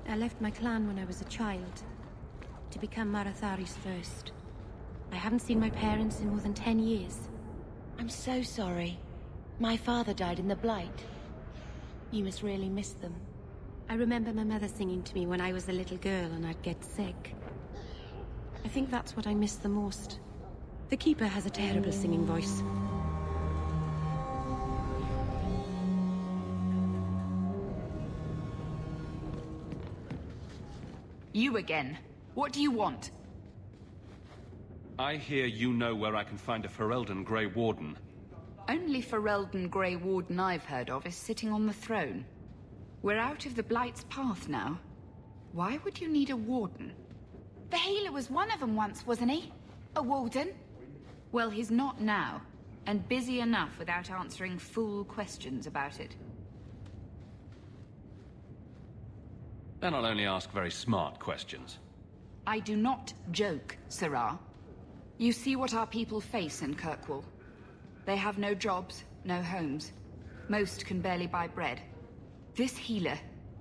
Speaker 14: I left my clan when I was a child, to become Marathari's first. I haven't seen my parents in more than 10 years.
Speaker 8: I'm so sorry. My father died in the Blight. You must really miss them.
Speaker 14: I remember my mother singing to me when I was a little girl and I'd get sick. I think that's what I miss the most. The Keeper has a terrible singing voice.
Speaker 2: You again. What do you want?
Speaker 10: I hear you know where I can find a Ferelden Grey Warden.
Speaker 2: Only Ferelden Grey Warden I've heard of is sitting on the throne. We're out of the Blight's path now. Why would you need a warden?
Speaker 6: The healer was one of them once, wasn't he? A warden?
Speaker 2: Well, he's not now, and busy enough without answering fool questions about it.
Speaker 10: Then I'll only ask very smart questions.
Speaker 2: I do not joke, Sirrah. You see what our people face in Kirkwall. They have no jobs, no homes. Most can barely buy bread. This healer,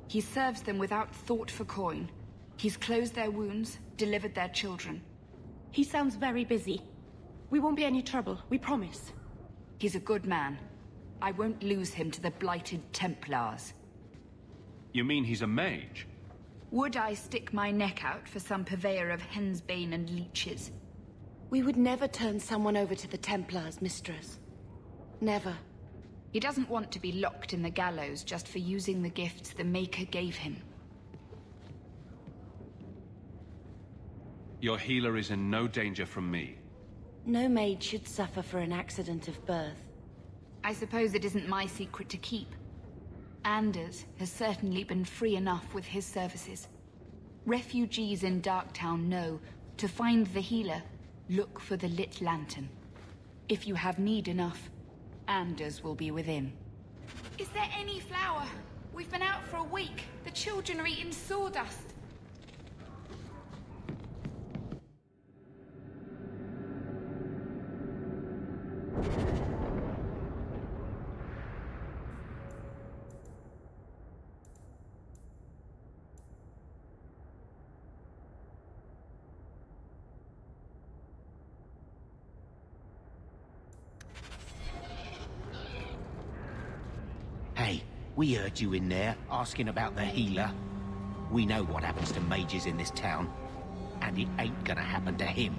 Speaker 2: he serves them without thought for coin. He's closed their wounds, delivered their children.
Speaker 14: He sounds very busy. We won't be any trouble, we promise.
Speaker 2: He's a good man. I won't lose him to the Blighted Templars.
Speaker 10: You mean he's a mage?
Speaker 2: Would I stick my neck out for some purveyor of hensbane and leeches?
Speaker 8: We would never turn someone over to the Templars, mistress. Never.
Speaker 2: He doesn't want to be locked in the gallows just for using the gifts the Maker gave him.
Speaker 10: Your healer is in no danger from me.
Speaker 8: No maid should suffer for an accident of birth.
Speaker 2: I suppose it isn't my secret to keep. Anders has certainly been free enough with his services. Refugees in Darktown know to find the healer, look for the lit lantern. If you have need enough, Anders will be within.
Speaker 6: Is there any flour? We've been out for a week. The children are eating sawdust.
Speaker 3: Hey, we heard you in there, asking about the healer. We know what happens to mages in this town, and it ain't gonna happen to him.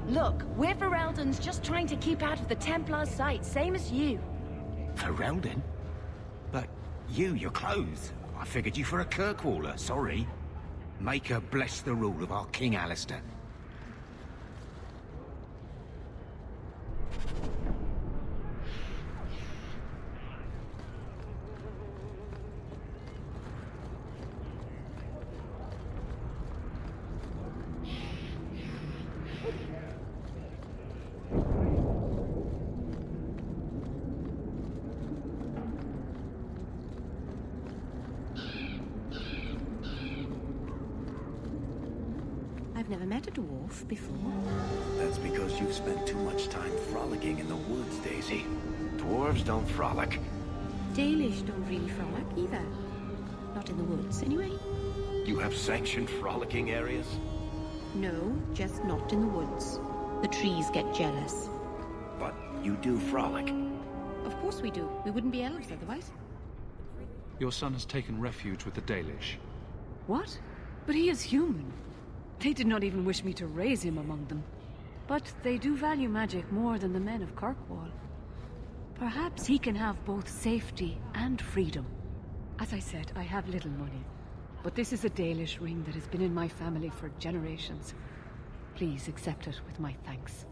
Speaker 8: Look, we're Ferelden's just trying to keep out of the Templars' sight, same as you.
Speaker 3: Ferelden? But your clothes. I figured you for a Kirkwaller, sorry. Maker bless the rule of our King Alistair.
Speaker 14: I've never met a dwarf before.
Speaker 5: That's because you've spent too much time frolicking in the woods, Daisy. Dwarves don't frolic.
Speaker 14: Dalish don't really frolic either. Not in the woods, anyway.
Speaker 5: You have sanctioned frolicking areas?
Speaker 14: No, just not in the woods. The trees get jealous.
Speaker 5: But you do frolic.
Speaker 14: Of course we do. We wouldn't be elves otherwise.
Speaker 10: Your son has taken refuge with the Dalish.
Speaker 9: What? But he is human. They did not even wish me to raise him among them. But they do value magic more than the men of Kirkwall. Perhaps he can have both safety and freedom. As I said, I have little money. But this is a Dalish ring that has been in my family for generations. Please accept it with my thanks.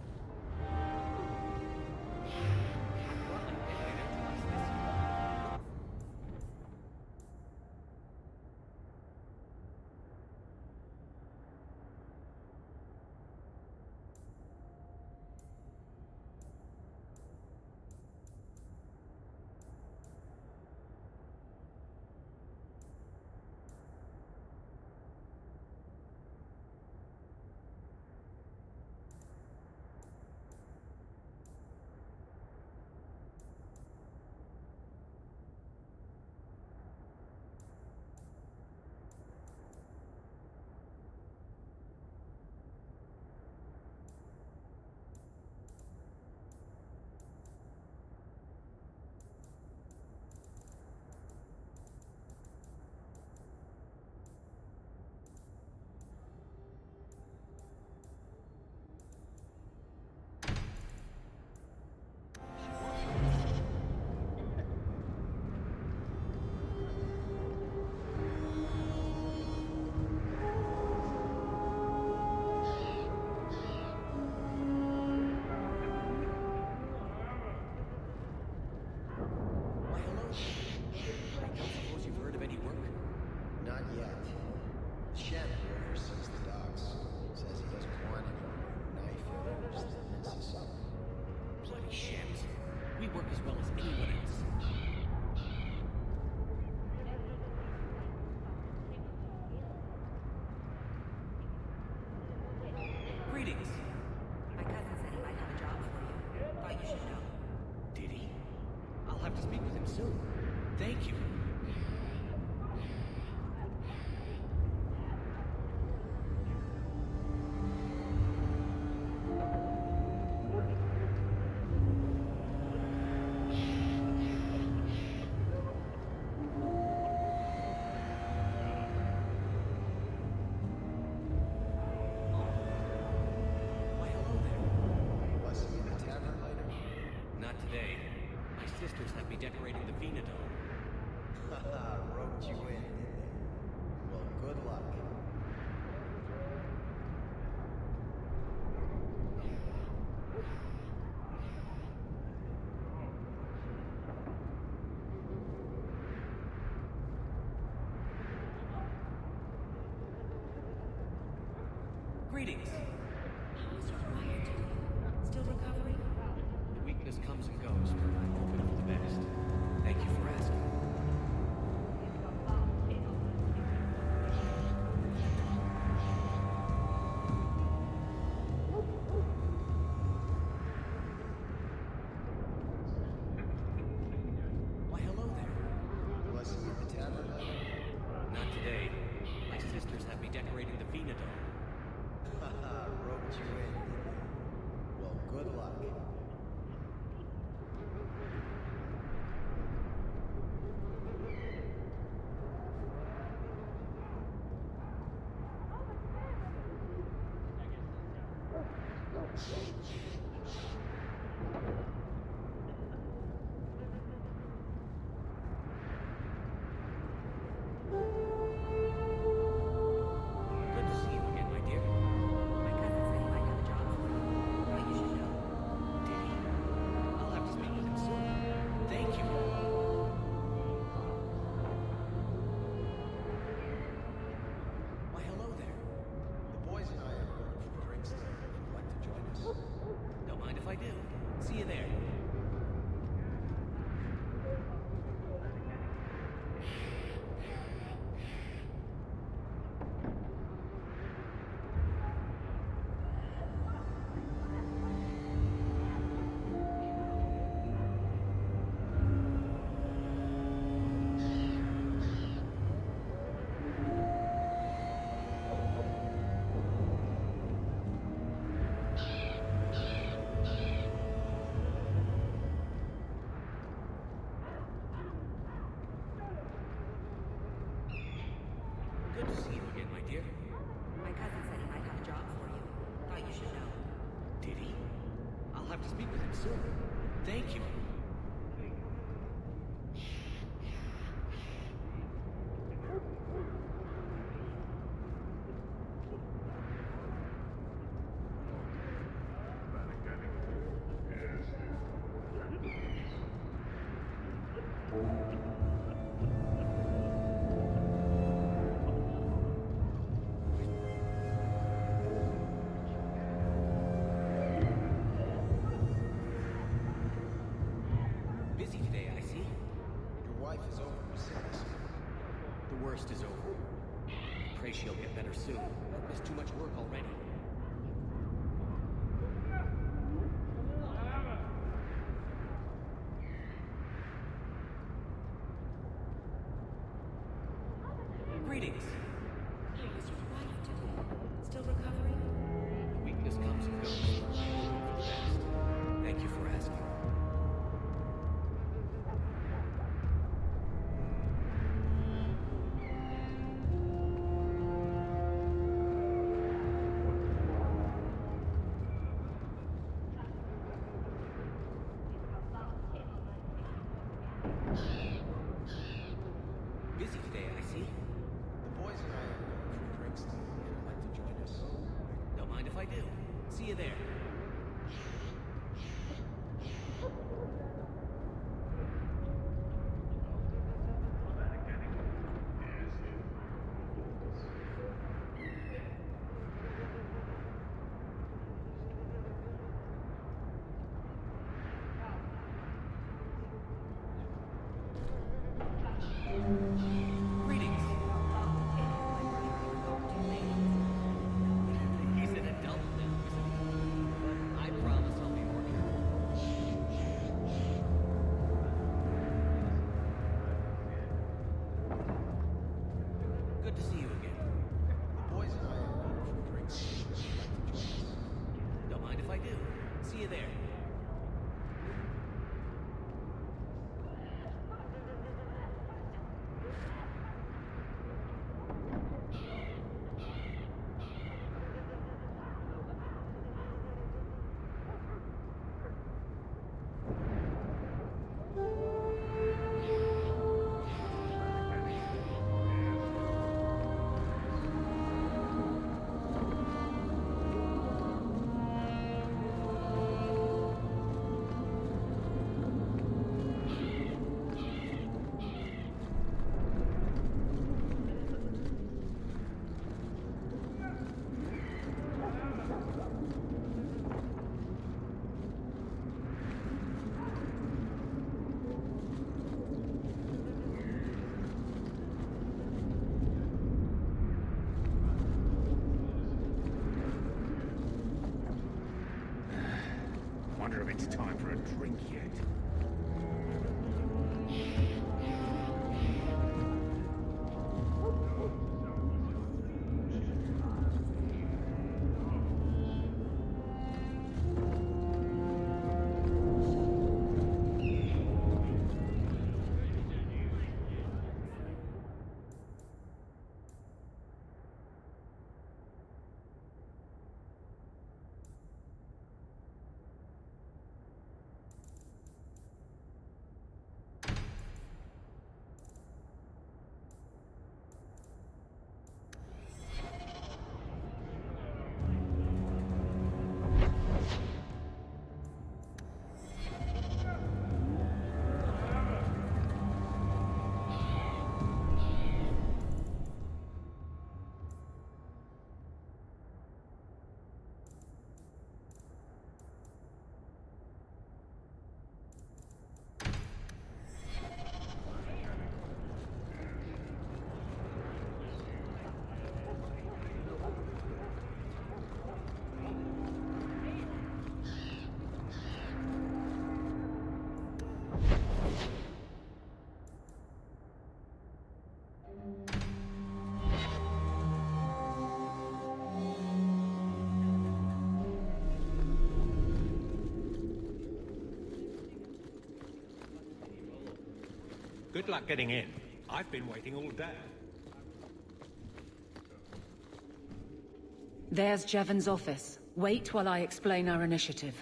Speaker 12: decorating the Venadome.
Speaker 18: Haha, roped you in, didn't they? Well, good luck.
Speaker 12: Greetings.
Speaker 14: How's your wife doing? Still recovering?
Speaker 12: The weakness comes and goes, but I'm hoping for the best. Thank you for asking. Why, hello there.
Speaker 18: Blessing at the tavern?
Speaker 12: Not today. My sisters have me decorating the Venadome.
Speaker 18: Haha, roped you in, didn't they? Well, good luck.
Speaker 12: Good to see you again, my dear.
Speaker 14: My cousin said he might have a job for you, but you should know.
Speaker 12: Did he? I'll have to speak with him soon. Thank you. Why, hello there.
Speaker 18: The boys and I are going for drinks there. If you'd like to join us.
Speaker 12: Don't mind if I do. See you there. Good to see you again, my dear.
Speaker 14: My cousin said he might have a job for you. Thought you should know.
Speaker 12: Did he? I'll have to speak with him soon. Thank you. Busy today, I see.
Speaker 18: Your wife is over her sins.
Speaker 12: The worst is over. Pray she'll get better soon. I've missed too much work already. Greetings.
Speaker 14: How's your wife doing? Still recovering?
Speaker 12: The weakness comes and goes. I'm hoping for the best. Thank you for asking. Busy today, I see.
Speaker 18: The boys and I are going for drinks there. If you'd like to join us.
Speaker 12: Don't mind if I do. See you there. Greetings. He's an adult now, isn't he?
Speaker 21: it's time for a drink yet.
Speaker 3: Good luck getting in. I've been waiting all day.
Speaker 9: There's Jevon's office. Wait while I explain our initiative.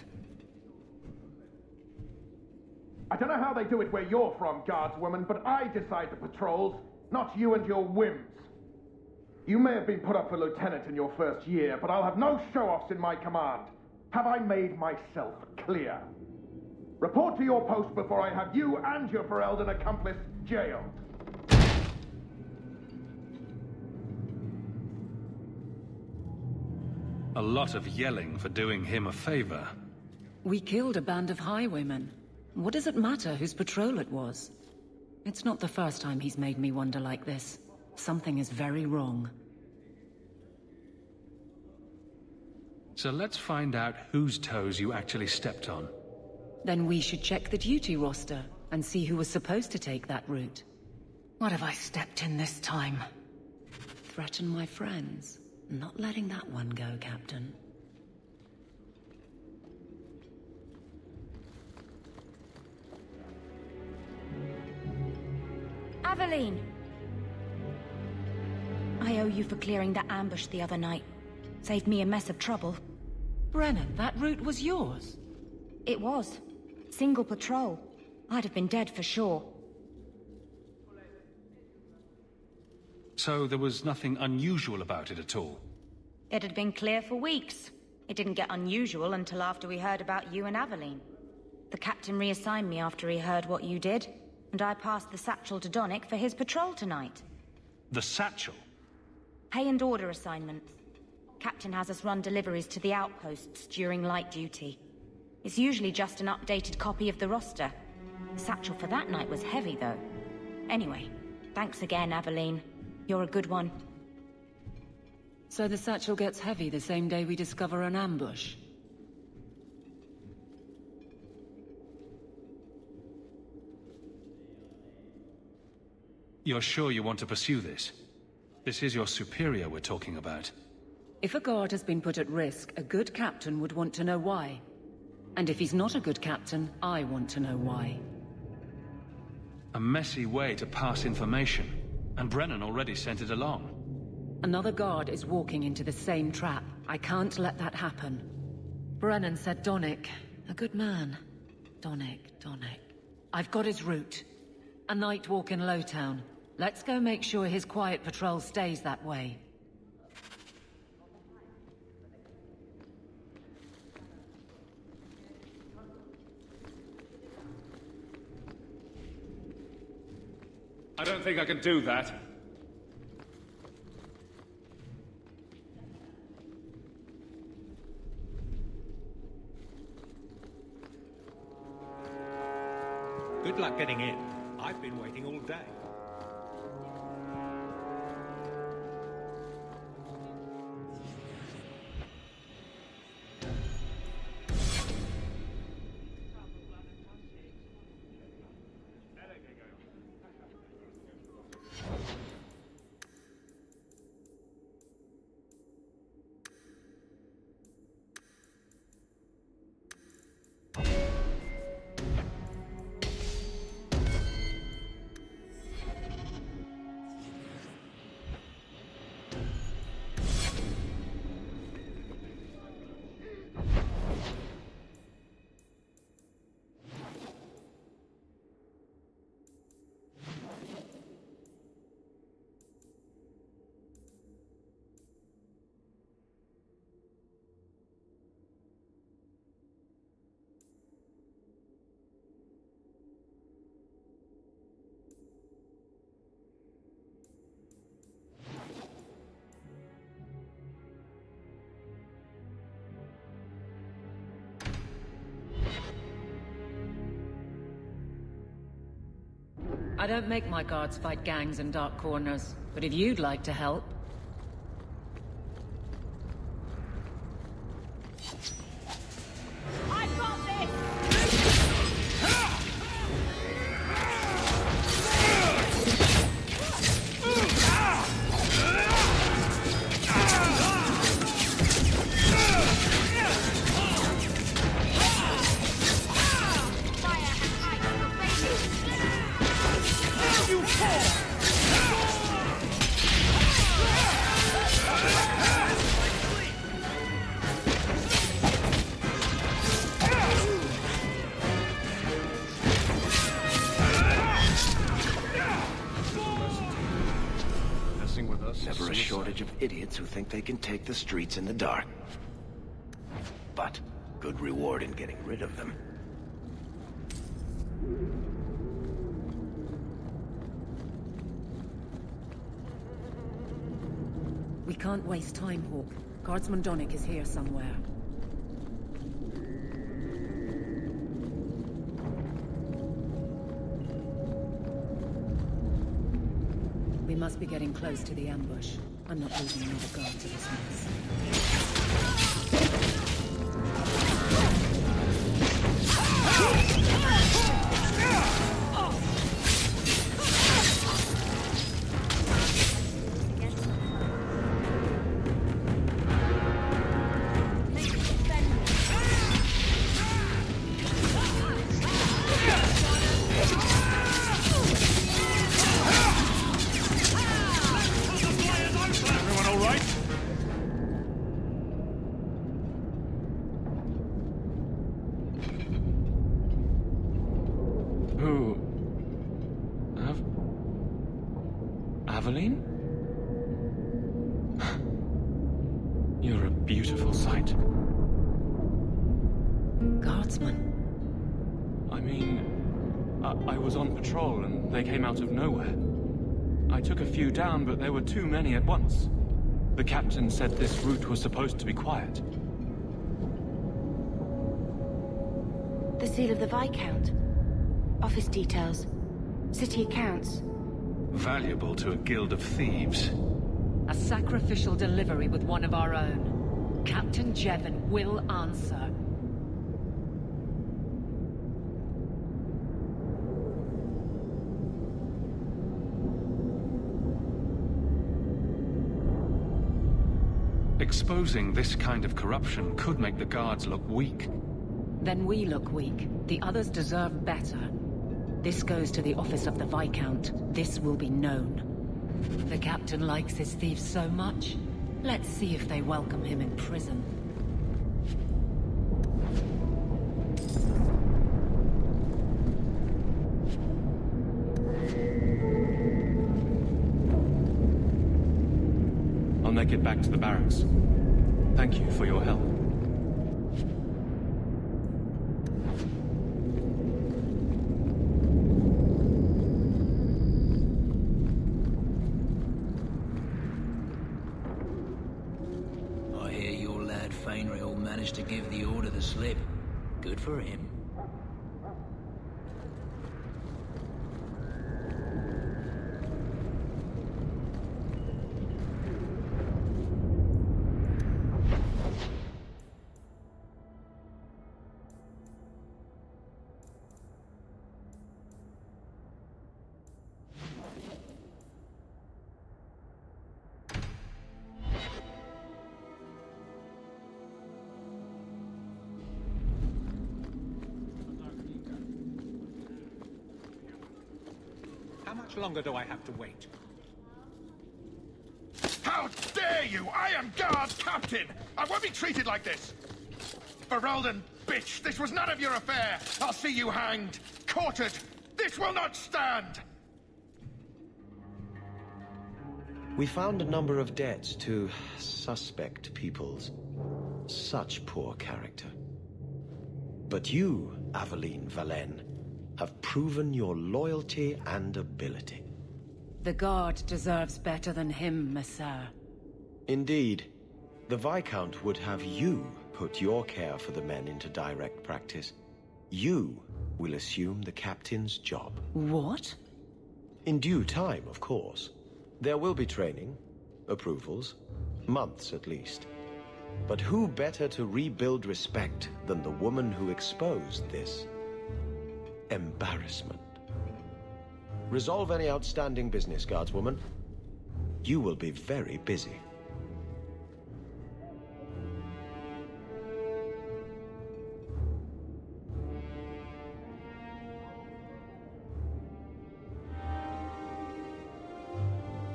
Speaker 13: I don't know how they do it where you're from, guardswoman, but I decide the patrols, not you and your whims. You may have been put up for lieutenant in your first year, but I'll have no show-offs in my command. Have I made myself clear? Report to your post before I have you and your Ferelden accomplice jailed.
Speaker 10: A lot of yelling for doing him a favor.
Speaker 9: We killed a band of highwaymen. What does it matter whose patrol it was? It's not the first time he's made me wonder like this. Something is very wrong.
Speaker 10: So let's find out whose toes you actually stepped on.
Speaker 9: Then we should check the duty roster and see who was supposed to take that route. What have I stepped in this time? Threaten my friends. Not letting that one go, Captain.
Speaker 11: Aveline! I owe you for clearing that ambush the other night. Saved me a mess of trouble.
Speaker 9: Brennan, that route was yours?
Speaker 11: It was. Single patrol. I'd have been dead for sure.
Speaker 10: So there was nothing unusual about it at all?
Speaker 11: It had been clear for weeks. It didn't get unusual until after we heard about you and Aveline. The captain reassigned me after he heard what you did, and I passed the satchel to Donnic for his patrol tonight.
Speaker 10: The satchel?
Speaker 11: Pay and order assignments. Captain has us run deliveries to the outposts during light duty. It's usually just an updated copy of the roster. The satchel for that night was heavy, though. Anyway, thanks again, Aveline. You're a good one.
Speaker 9: So the satchel gets heavy the same day we discover an ambush?
Speaker 10: You're sure you want to pursue this? This is your superior we're talking about.
Speaker 9: If a guard has been put at risk, a good captain would want to know why. And if he's not a good captain, I want to know why.
Speaker 10: A messy way to pass information, and Brennan already sent it along.
Speaker 9: Another guard is walking into the same trap. I can't let that happen. Brennan said Donnic. A good man. Donnic. I've got his route. A night walk in Lowtown. Let's go make sure his quiet patrol stays that way.
Speaker 7: I don't think I can do that.
Speaker 3: Good luck getting in. I've been waiting all day.
Speaker 15: I don't make my guards fight gangs in dark corners, but if you'd like to help...
Speaker 6: I've got this!
Speaker 5: Never a shortage of idiots who think they can take the streets in the dark. But good reward in getting rid of them.
Speaker 15: We can't waste time, Hawk. Guardsman Donnic is here somewhere. We must be getting close to the ambush. I'm not losing another guard to this
Speaker 10: Aveline? You're a beautiful sight.
Speaker 15: Guardsman?
Speaker 10: I mean, I was on patrol and they came out of nowhere. I took a few down, but there were too many at once. The captain said this route was supposed to be quiet.
Speaker 8: The seal of the Viscount. Office details. City accounts.
Speaker 10: Valuable to a guild of thieves.
Speaker 15: A sacrificial delivery with one of our own. Captain Jevon will answer.
Speaker 10: Exposing this kind of corruption could make the guards look weak.
Speaker 15: Then we look weak. The others deserve better. This goes to the office of the Viscount. This will be known. The captain likes his thieves so much. Let's see if they welcome him in prison.
Speaker 10: I'll make it back to the barracks. Thank you for your help.
Speaker 17: Managed to give the order the slip. Good for him.
Speaker 7: How much longer do I have to wait?
Speaker 13: How dare you! I am guard captain! I won't be treated like this! Ferelden, bitch, this was none of your affair! I'll see you hanged, quartered! This will not stand!
Speaker 5: We found a number of debts to suspect peoples. Such poor character. But you, Aveline Valen, have proven your loyalty and ability.
Speaker 15: The guard deserves better than him, Messere.
Speaker 5: Indeed. The Viscount would have you put your care for the men into direct practice. You will assume the captain's job.
Speaker 15: What?
Speaker 16: In due time, of course. There will be training, approvals, months at least. But who better to rebuild respect than the woman who exposed this embarrassment? Resolve any outstanding business, guardswoman. You will be very busy.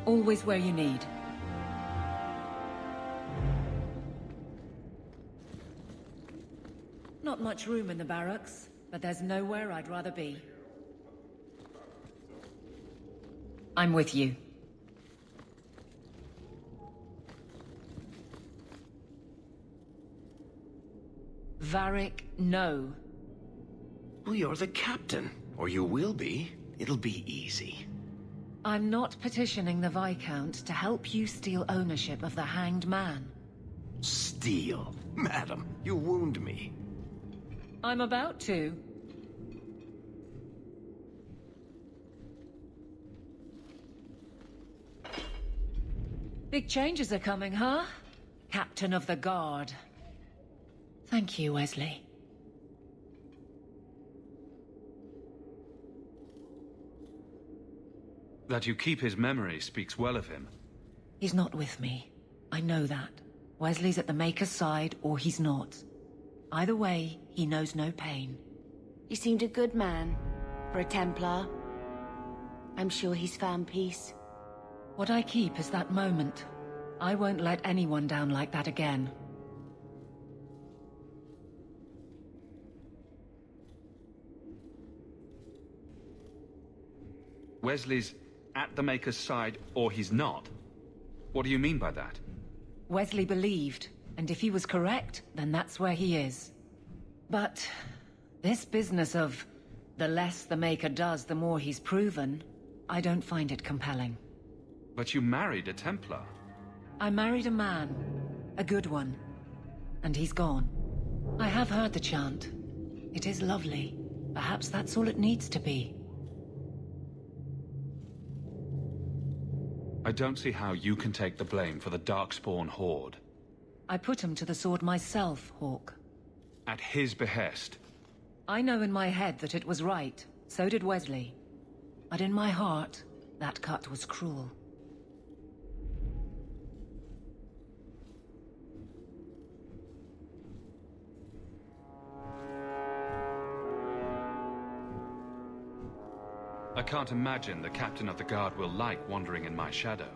Speaker 15: Always where you need. Not much room in the barracks, but there's nowhere I'd rather be. I'm with you. Varric, no.
Speaker 3: Well, you're the captain. Or you will be. It'll be easy.
Speaker 15: I'm not petitioning the Viscount to help you steal ownership of the Hanged Man.
Speaker 3: Steal? Madam, you wound me.
Speaker 15: I'm about to. Big changes are coming, huh? Captain of the Guard. Thank you, Wesley.
Speaker 10: That you keep his memory speaks well of him.
Speaker 15: He's not with me. I know that. Wesley's at the Maker's side, or he's not. Either way, he knows no pain.
Speaker 8: He seemed a good man. For a Templar. I'm sure he's found peace.
Speaker 15: What I keep is that moment. I won't let anyone down like that again.
Speaker 10: Wesley's at the Maker's side, or he's not? What do you mean by that?
Speaker 15: Wesley believed, and if he was correct, then that's where he is. But this business of the less the Maker does, the more he's proven, I don't find it compelling.
Speaker 10: But you married a Templar.
Speaker 15: I married a man. A good one. And he's gone. I have heard the chant. It is lovely. Perhaps that's all it needs to be.
Speaker 10: I don't see how you can take the blame for the Darkspawn Horde.
Speaker 15: I put him to the sword myself, Hawke.
Speaker 10: At his behest.
Speaker 15: I know in my head that it was right. So did Wesley. But in my heart, that cut was cruel.
Speaker 10: I can't imagine the Captain of the Guard will like wandering in my shadow.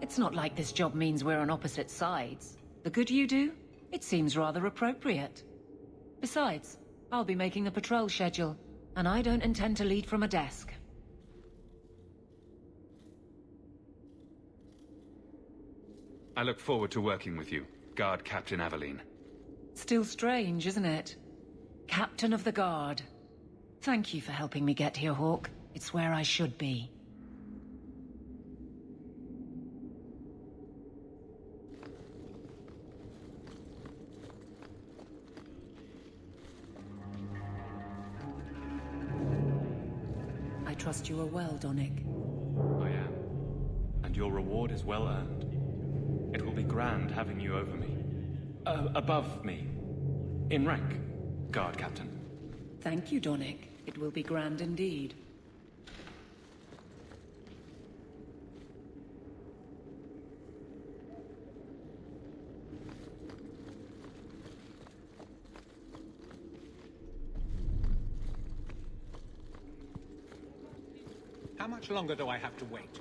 Speaker 15: It's not like this job means we're on opposite sides. The good you do, it seems rather appropriate. Besides, I'll be making the patrol schedule, and I don't intend to lead from a desk.
Speaker 10: I look forward to working with you, Guard Captain Aveline.
Speaker 15: Still strange, isn't it? Captain of the Guard. Thank you for helping me get here, Hawke. It's where I should be. I trust you are well, Donnic.
Speaker 10: I am. And your reward is well earned. It will be grand having you over me. Above me. In rank, Guard Captain.
Speaker 15: Thank you, Donnic. It will be grand indeed.
Speaker 7: How much longer do I have to wait?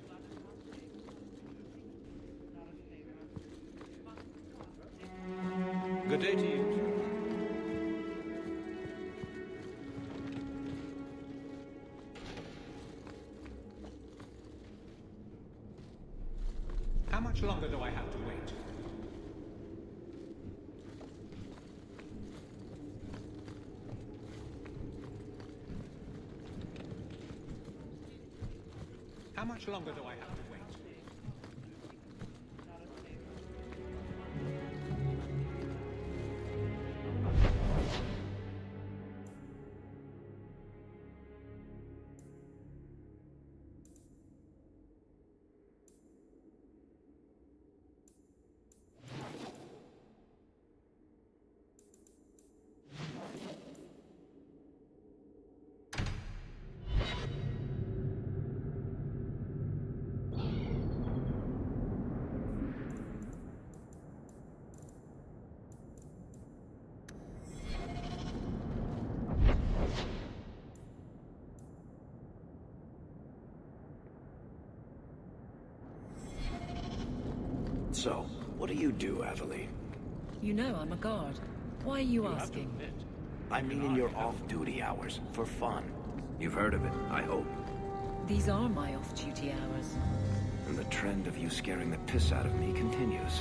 Speaker 7: Good day to you. How much longer do I have to wait? How much longer do I have to wait?
Speaker 5: So, what do you do, Aveline?
Speaker 15: You know I'm a guard. Why are you asking?
Speaker 5: I mean in your off-duty hours, for fun. You've heard of it, I hope.
Speaker 15: These are my off-duty hours.
Speaker 5: And the trend of you scaring the piss out of me continues.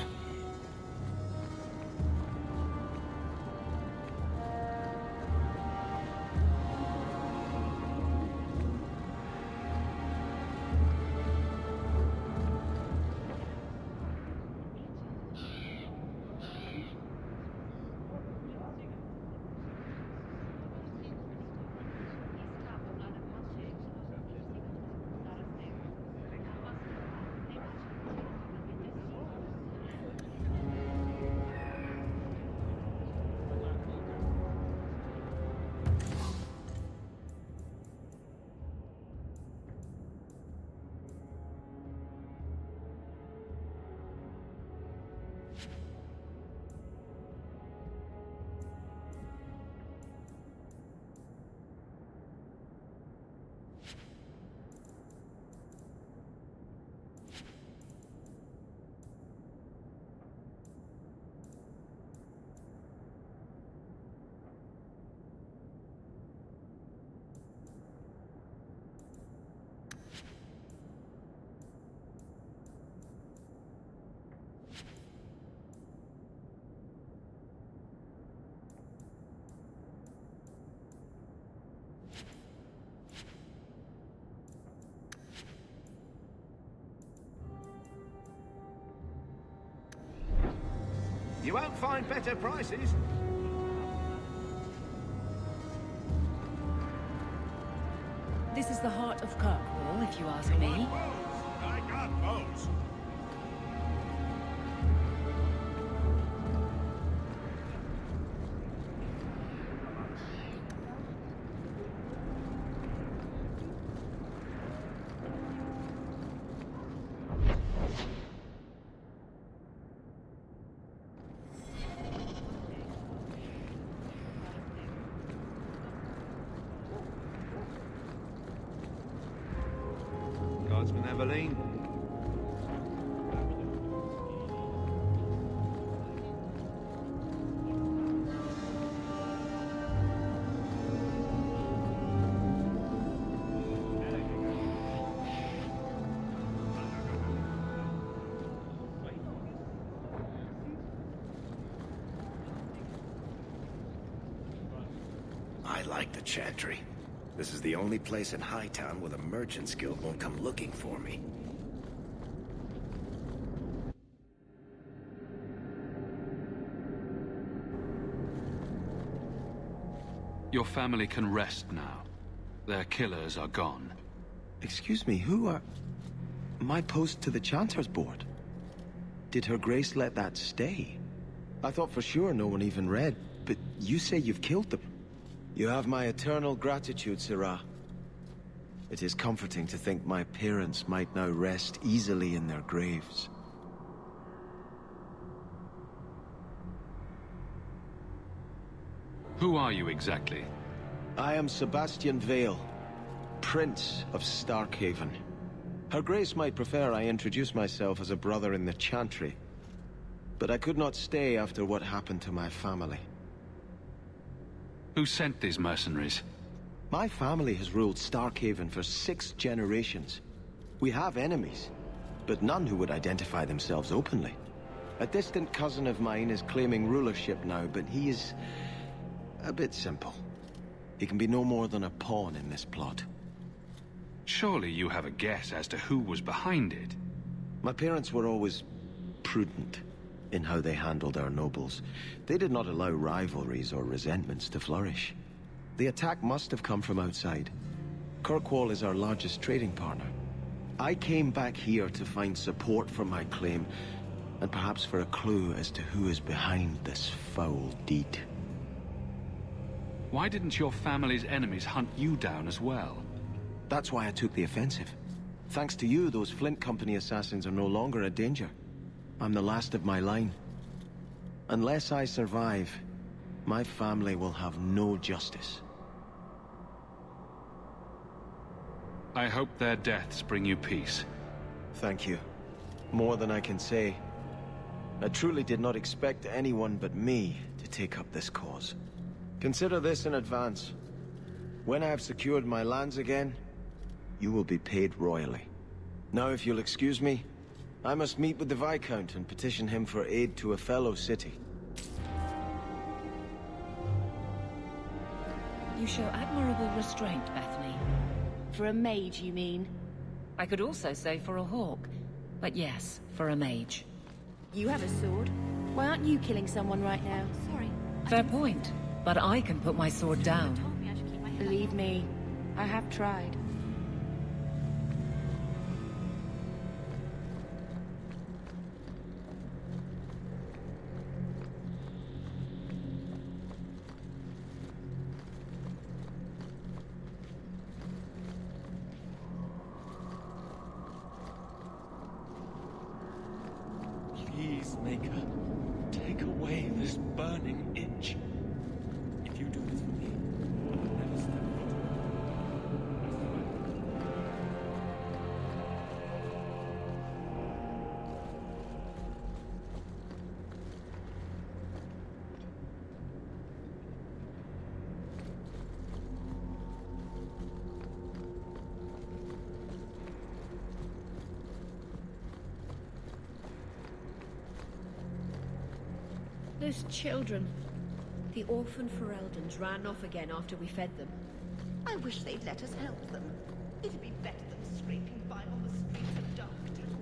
Speaker 21: You won't find better prices.
Speaker 15: This is the heart of Kirkwall, if you ask me.
Speaker 21: I got bows. Guardsman Aveline.
Speaker 5: I like the Chantry. This is the only place in Hightown where the Merchants Guild won't come looking for me.
Speaker 10: Your family can rest now. Their killers are gone.
Speaker 16: Excuse me, who are... My post to the Chanter's Board? Did Her Grace let that stay? I thought for sure no one even read, but you say you've killed them. You have my eternal gratitude, Sirah. It is comforting to think my parents might now rest easily in their graves.
Speaker 10: Who are you exactly?
Speaker 16: I am Sebastian Vale, Prince of Starkhaven. Her Grace might prefer I introduce myself as a brother in the Chantry, but I could not stay after what happened to my family.
Speaker 10: Who sent these mercenaries?
Speaker 16: My family has ruled Starkhaven for 6 generations. We have enemies, but none who would identify themselves openly. A distant cousin of mine is claiming rulership now, but he is a bit simple. He can be no more than a pawn in this plot.
Speaker 10: Surely you have a guess as to who was behind it.
Speaker 16: My parents were always prudent in how they handled our nobles. They did not allow rivalries or resentments to flourish. The attack must have come from outside. Kirkwall is our largest trading partner. I came back here to find support for my claim, and perhaps for a clue as to who is behind this foul deed.
Speaker 10: Why didn't your family's enemies hunt you down as well?
Speaker 16: That's why I took the offensive. Thanks to you, those Flint Company assassins are no longer a danger. I'm the last of my line. Unless I survive, my family will have no justice.
Speaker 10: I hope their deaths bring you peace.
Speaker 16: Thank you. More than I can say. I truly did not expect anyone but me to take up this cause. Consider this in advance. When I have secured my lands again, you will be paid royally. Now, if you'll excuse me, I must meet with the Viscount and petition him for aid to a fellow city.
Speaker 15: You show admirable restraint, Bethany.
Speaker 8: For a mage, you mean?
Speaker 15: I could also say for a hawk. But yes, for a mage.
Speaker 8: You have a sword. Why aren't you killing someone right now?
Speaker 14: Sorry.
Speaker 15: Fair point. But I can put my sword down.
Speaker 8: Believe me, I have tried.
Speaker 10: Please, Maker, take away this burning itch. If you do this for me, I'll never step
Speaker 14: Those children. The orphan Fereldans ran off again after we fed them.
Speaker 1: I wish they'd let us help them. It'd be better than scraping by on the streets of Darkton.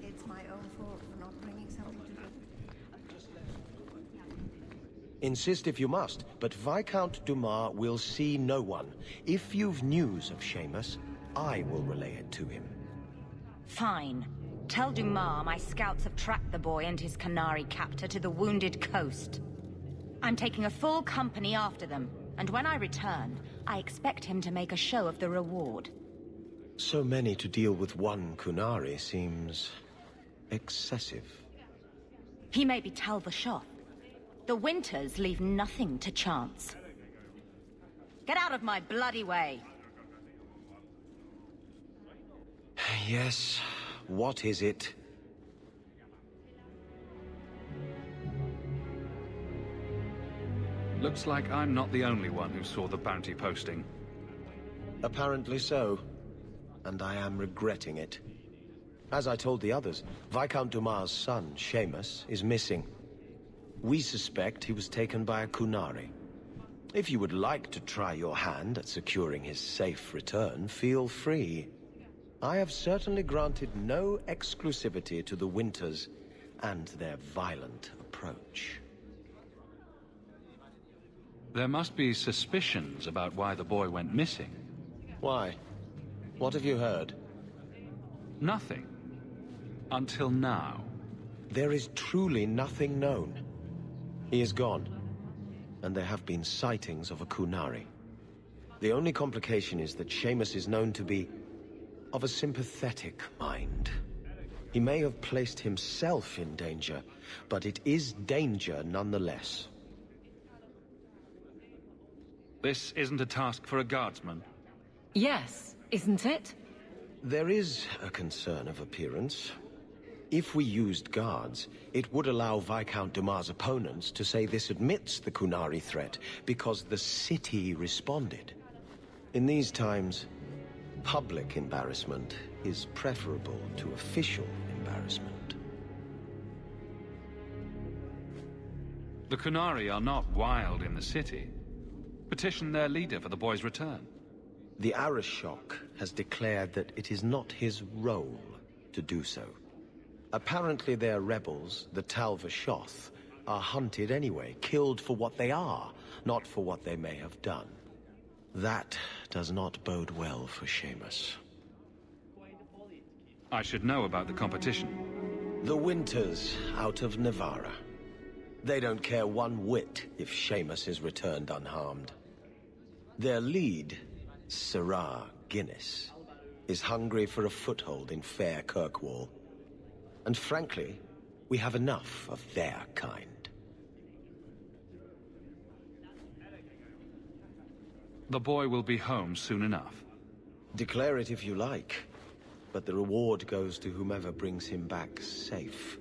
Speaker 1: It's my own fault for not bringing something to drink.
Speaker 16: Insist if you must, but Viscount Dumas will see no one. If you've news of Seamus, I will relay it to him.
Speaker 11: Fine. Tell Dumas my scouts have tracked the boy and his Qunari captor to the Wounded Coast. I'm taking a full company after them, and when I return, I expect him to make a show of the reward.
Speaker 16: So many to deal with one Qunari seems excessive.
Speaker 11: He may be Tal Vashoth. The Winters leave nothing to chance. Get out of my bloody way!
Speaker 16: Yes, what is it?
Speaker 10: Looks like I'm not the only one who saw the bounty posting.
Speaker 16: Apparently so, and I am regretting it. As I told the others, Viscount Dumas' son, Seamus, is missing. We suspect he was taken by a Qunari. If you would like to try your hand at securing his safe return, feel free. I have certainly granted no exclusivity to the Winters and their violent approach.
Speaker 10: There must be suspicions about why the boy went missing.
Speaker 16: Why? What have you heard?
Speaker 10: Nothing. Until now.
Speaker 16: There is truly nothing known. He is gone, and there have been sightings of a Qunari. The only complication is that Seamus is known to be of a sympathetic mind. He may have placed himself in danger, but it is danger nonetheless.
Speaker 10: This isn't a task for a guardsman.
Speaker 15: Yes, isn't it?
Speaker 16: There is a concern of appearance. If we used guards, it would allow Viscount Dumas' opponents to say this admits the Qunari threat because the city responded. In these times, public embarrassment is preferable to official embarrassment.
Speaker 10: The Qunari are not wild in the city. Petition their leader for the boy's return.
Speaker 16: The Arishok has declared that it is not his role to do so. Apparently their rebels, the Tal Vashoth, are hunted anyway, killed for what they are, not for what they may have done. That does not bode well for Seamus.
Speaker 10: I should know about the competition.
Speaker 16: The Winters out of Navarra. They don't care one whit if Seamus is returned unharmed. Their lead, Sirrah Guinness, is hungry for a foothold in fair Kirkwall. And frankly, we have enough of their kind.
Speaker 10: The boy will be home soon enough.
Speaker 16: Declare it if you like, but the reward goes to whomever brings him back safe.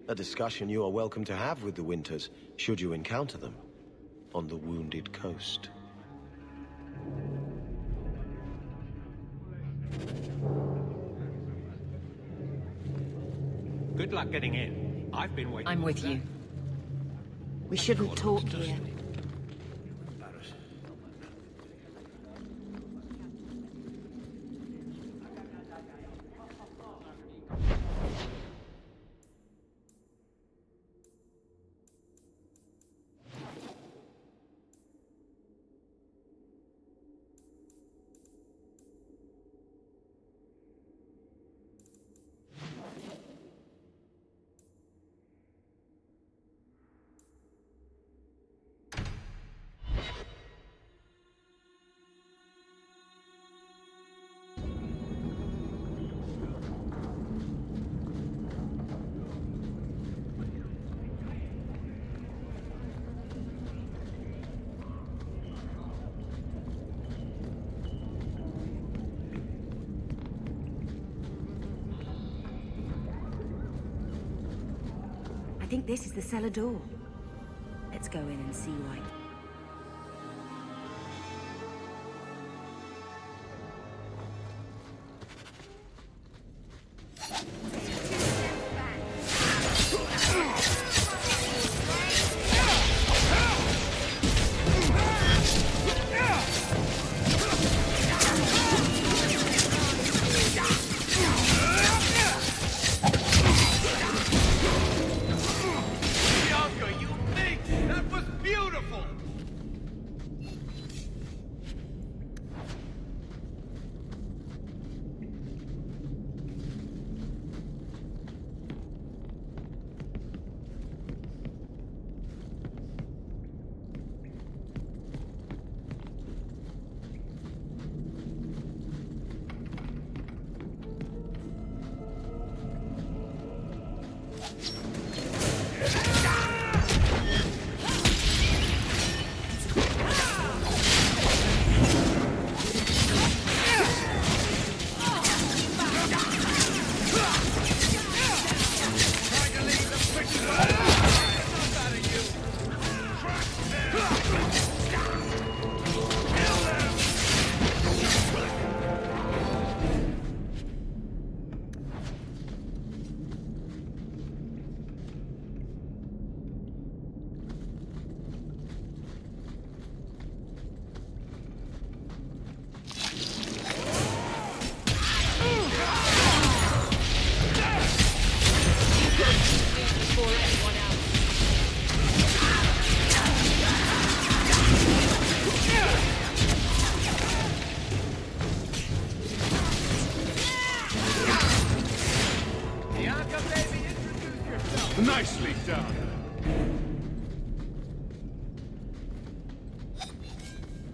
Speaker 16: A discussion you are welcome to have with the Winters, should you encounter them, on the Wounded Coast.
Speaker 3: Good luck getting in. I've been waiting.
Speaker 8: I'm with you. We shouldn't talk here. I think this is the cellar door. Let's go in and see why.
Speaker 7: Nicely done.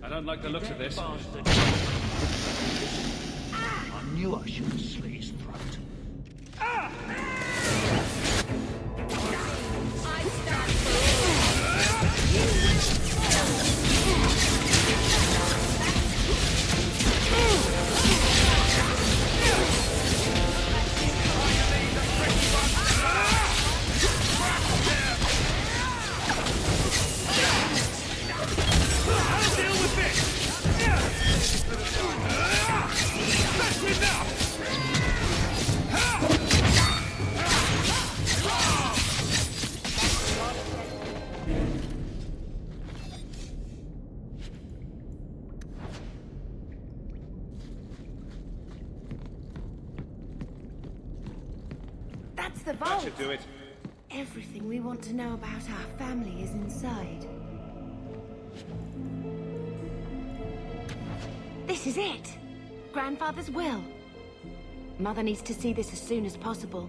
Speaker 7: I don't like the looks of this.
Speaker 21: I knew I should have slit his throat.
Speaker 6: I stand
Speaker 8: It's the
Speaker 7: That
Speaker 8: vault.
Speaker 7: should do it.
Speaker 8: Everything we want to know about our family is inside. This is it. Grandfather's will. Mother needs to see this as soon as possible.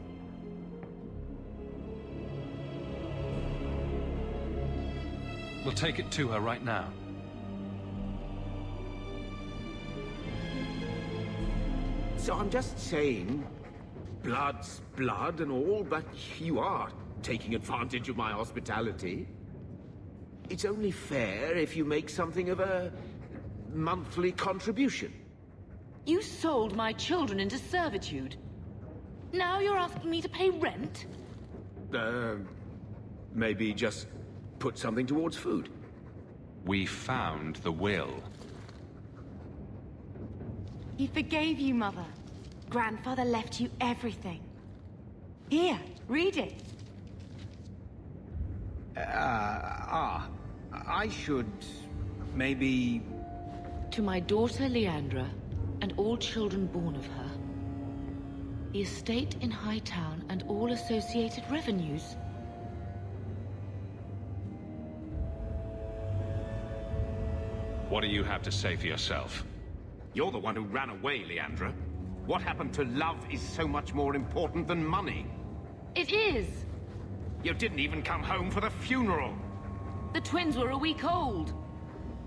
Speaker 10: We'll take it to her right now.
Speaker 3: So I'm just saying, blood's blood and all, but you are taking advantage of my hospitality. It's only fair if you make something of a monthly contribution.
Speaker 15: You sold my children into servitude. Now you're asking me to pay rent?
Speaker 3: Maybe just put something towards food.
Speaker 10: We found the will.
Speaker 8: He forgave you, Mother. Grandfather left you everything. Here, read it.
Speaker 3: I should maybe...
Speaker 15: To my daughter Leandra, and all children born of her. The estate in Hightown and all associated revenues.
Speaker 10: What do you have to say for yourself?
Speaker 3: You're the one who ran away, Leandra. What happened to love is so much more important than money.
Speaker 15: It is!
Speaker 3: You didn't even come home for the funeral.
Speaker 15: The twins were a week old.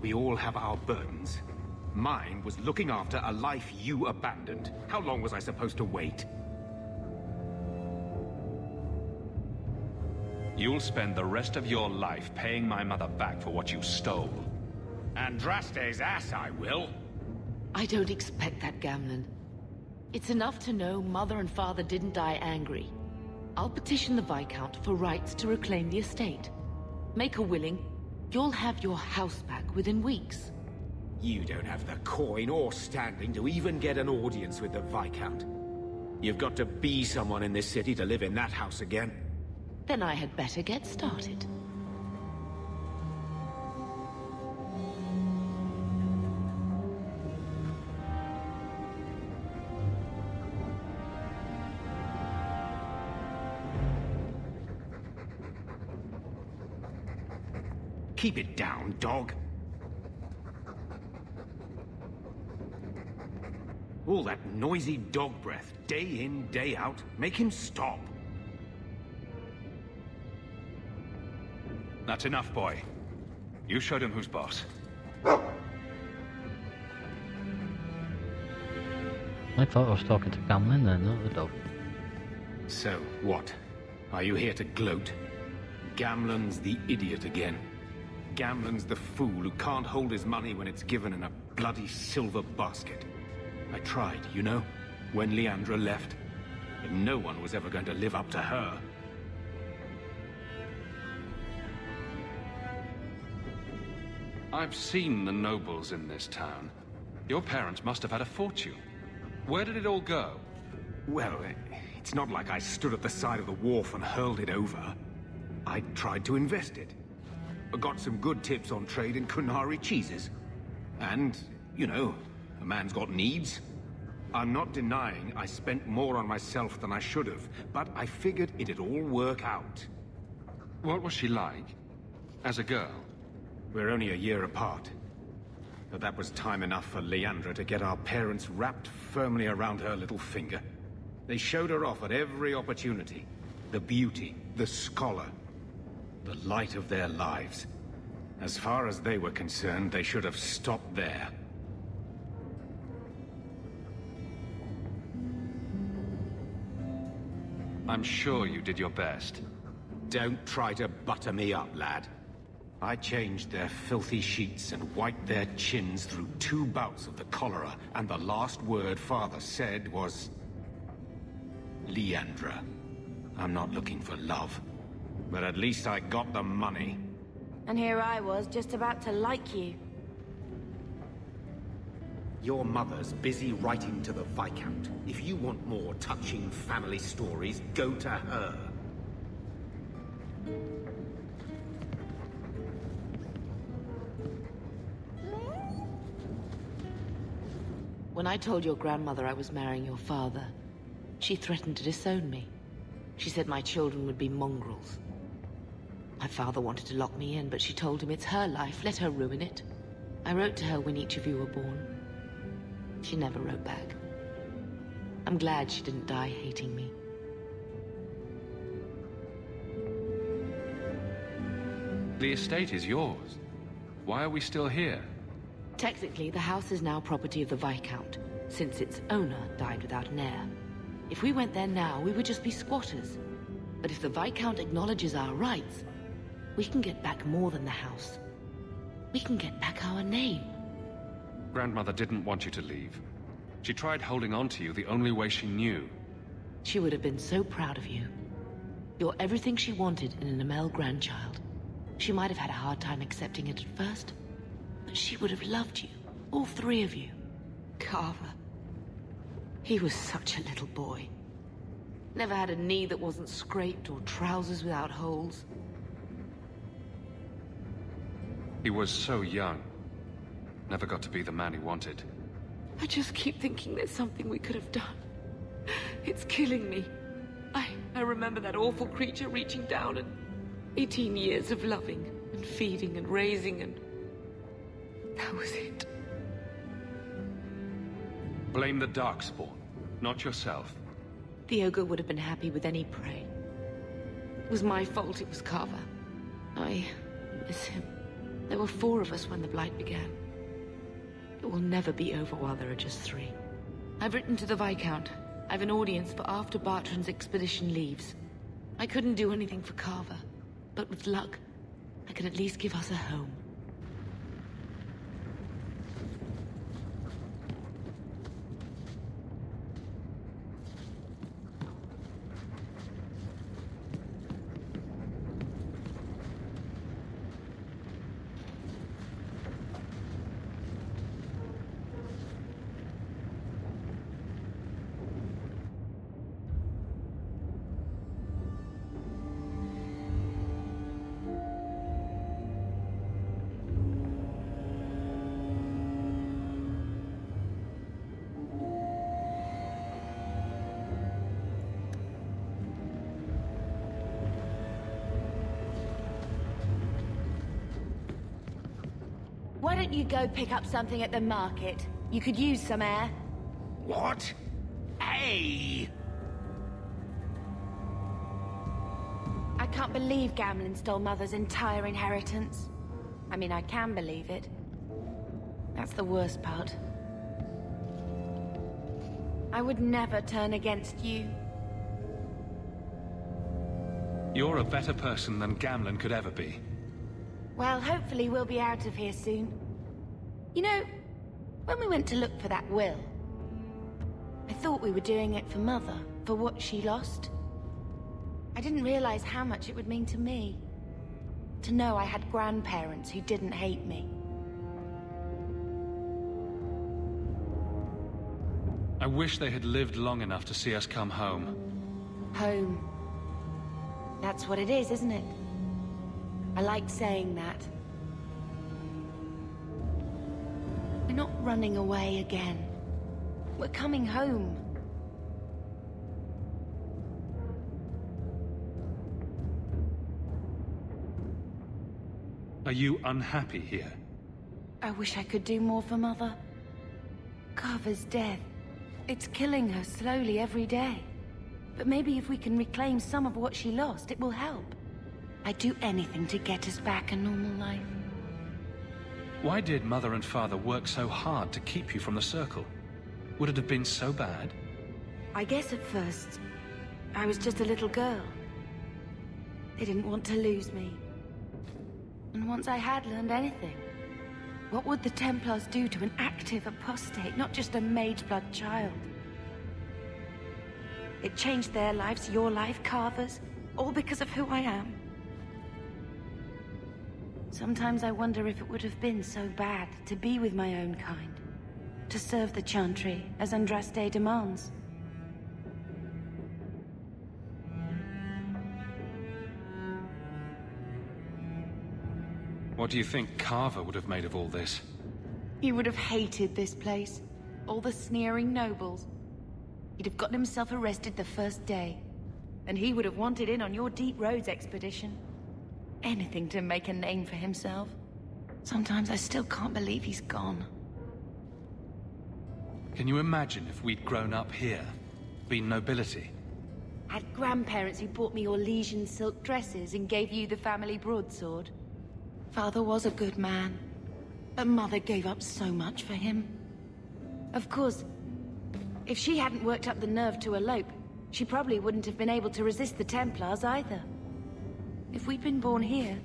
Speaker 3: We all have our burdens. Mine was looking after a life you abandoned. How long was I supposed to wait?
Speaker 10: You'll spend the rest of your life paying my mother back for what you stole.
Speaker 3: Andraste's ass, I will.
Speaker 15: I don't expect that, Gamlen. It's enough to know Mother and Father didn't die angry. I'll petition the Viscount for rights to reclaim the estate. Make a willing, you'll have your house back within weeks.
Speaker 3: You don't have the coin or standing to even get an audience with the Viscount. You've got to be someone in this city to live in that house again.
Speaker 15: Then I had better get started.
Speaker 3: Keep it down, dog. All that noisy dog breath, day in, day out. Make him stop.
Speaker 10: That's enough, boy. You showed him who's boss.
Speaker 4: I thought I was talking to Gamlen then, not the dog.
Speaker 3: So, what? Are you here to gloat? Gamlen's the idiot again. Gamlen's the fool who can't hold his money when it's given in a bloody silver basket. I tried, you know, when Leandra left. But no one was ever going to live up to her.
Speaker 10: I've seen the nobles in this town. Your parents must have had a fortune. Where did it all go?
Speaker 3: Well, it's not like I stood at the side of the wharf and hurled it over. I tried to invest it. I got some good tips on trade in Kunari cheeses. And, you know, a man's got needs. I'm not denying I spent more on myself than I should have, but I figured it'd all work out.
Speaker 10: What was she like? As a girl?
Speaker 3: We're only a year apart. But that was time enough for Leandra to get our parents wrapped firmly around her little finger. They showed her off at every opportunity. The beauty, the scholar, the light of their lives. As far as they were concerned, they should have stopped there.
Speaker 10: I'm sure you did your best.
Speaker 3: Don't try to butter me up, lad. I changed their filthy sheets and wiped their chins through 2 bouts of the cholera, and the last word Father said was... Leandra. I'm not looking for love, but at least I got the money.
Speaker 8: And here I was, just about to like you.
Speaker 3: Your mother's busy writing to the Viscount. If you want more touching family stories, go to her.
Speaker 15: When I told your grandmother I was marrying your father, she threatened to disown me.
Speaker 19: She said my children would be mongrels. My father wanted to lock me in, but she told him it's her life, let her ruin it. I wrote to her when each of you were born. She never wrote back. I'm glad she didn't die hating me.
Speaker 10: The estate is yours. Why are we still here?
Speaker 19: Technically, the house is now property of the Viscount, since its owner died without an heir. If we went there now, we would just be squatters. But if the Viscount acknowledges our rights, we can get back more than the house. We can get back our name.
Speaker 10: Grandmother didn't want you to leave. She tried holding on to you the only way she knew.
Speaker 19: She would have been so proud of you. You're everything she wanted in an Amel grandchild. She might have had a hard time accepting it at first, but she would have loved you, all three of you. Carver. He was such a little boy. Never had a knee that wasn't scraped or trousers without holes.
Speaker 10: He was so young. Never got to be the man he wanted.
Speaker 19: I just keep thinking there's something we could have done. It's killing me. I remember that awful creature reaching down and 18 years of loving and feeding and raising and... that was it.
Speaker 10: Blame the Darkspawn, not yourself.
Speaker 19: The ogre would have been happy with any prey. It was my fault it was Carver. I miss him. There were 4 of us when the Blight began. It will never be over while there are just 3. I've written to the Viscount. I've an audience for after Bartrand's expedition leaves. I couldn't do anything for Carver, but with luck, I can at least give us a home.
Speaker 11: Why don't you go pick up something at the market? You could use some air.
Speaker 21: What? Hey!
Speaker 11: I can't believe Gamlen stole Mother's entire inheritance. I mean, I can believe it. That's the worst part. I would never turn against you.
Speaker 10: You're a better person than Gamlen could ever be.
Speaker 11: Well, hopefully we'll be out of here soon. You know, when we went to look for that will, I thought we were doing it for Mother, for what she lost. I didn't realize how much it would mean to me. To know I had grandparents who didn't hate me.
Speaker 10: I wish they had lived long enough to see us come home.
Speaker 11: Home. That's what it is, isn't it? I like saying that. We're not running away again. We're coming home.
Speaker 10: Are you unhappy here?
Speaker 11: I wish I could do more for Mother. Carver's death. It's killing her slowly every day. But maybe if we can reclaim some of what she lost, it will help. I'd do anything to get us back a normal life.
Speaker 10: Why did Mother and Father work so hard to keep you from the Circle? Would it have been so bad?
Speaker 11: I guess at first, I was just a little girl. They didn't want to lose me. And once I had learned anything, what would the Templars do to an active apostate, not just a mage's blood child? It changed their lives, your life, Carver's, all because of who I am. Sometimes I wonder if it would have been so bad to be with my own kind, to serve the Chantry as Andraste demands.
Speaker 10: What do you think Carver would have made of all this?
Speaker 11: He would have hated this place, all the sneering nobles. He'd have gotten himself arrested the first day.
Speaker 8: and he would have wanted in on your Deep Roads expedition. Anything to make a name for himself. Sometimes I still can't believe he's gone.
Speaker 20: Can you imagine if we'd grown up here? Been nobility?
Speaker 8: Had grandparents who bought me Orlesian silk dresses and gave you the family broadsword. Father was a good man, but Mother gave up so much for him. Of course, if she hadn't worked up the nerve to elope, she probably wouldn't have been able to resist the Templars either. If we'd been born here,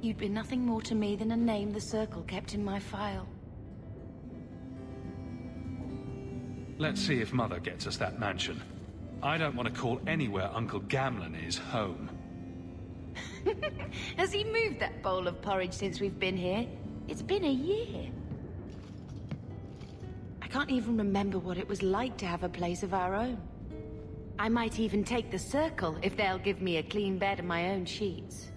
Speaker 8: you'd be nothing more to me than a name the Circle kept in my file.
Speaker 20: Let's see if Mother gets us that mansion. I don't want to call anywhere Uncle Gamlen is home.
Speaker 8: Has he moved that bowl of porridge since we've been here? It's been a year. I can't even remember what it was like to have a place of our own. I might even take the Circle if they'll give me a clean bed and my own sheets.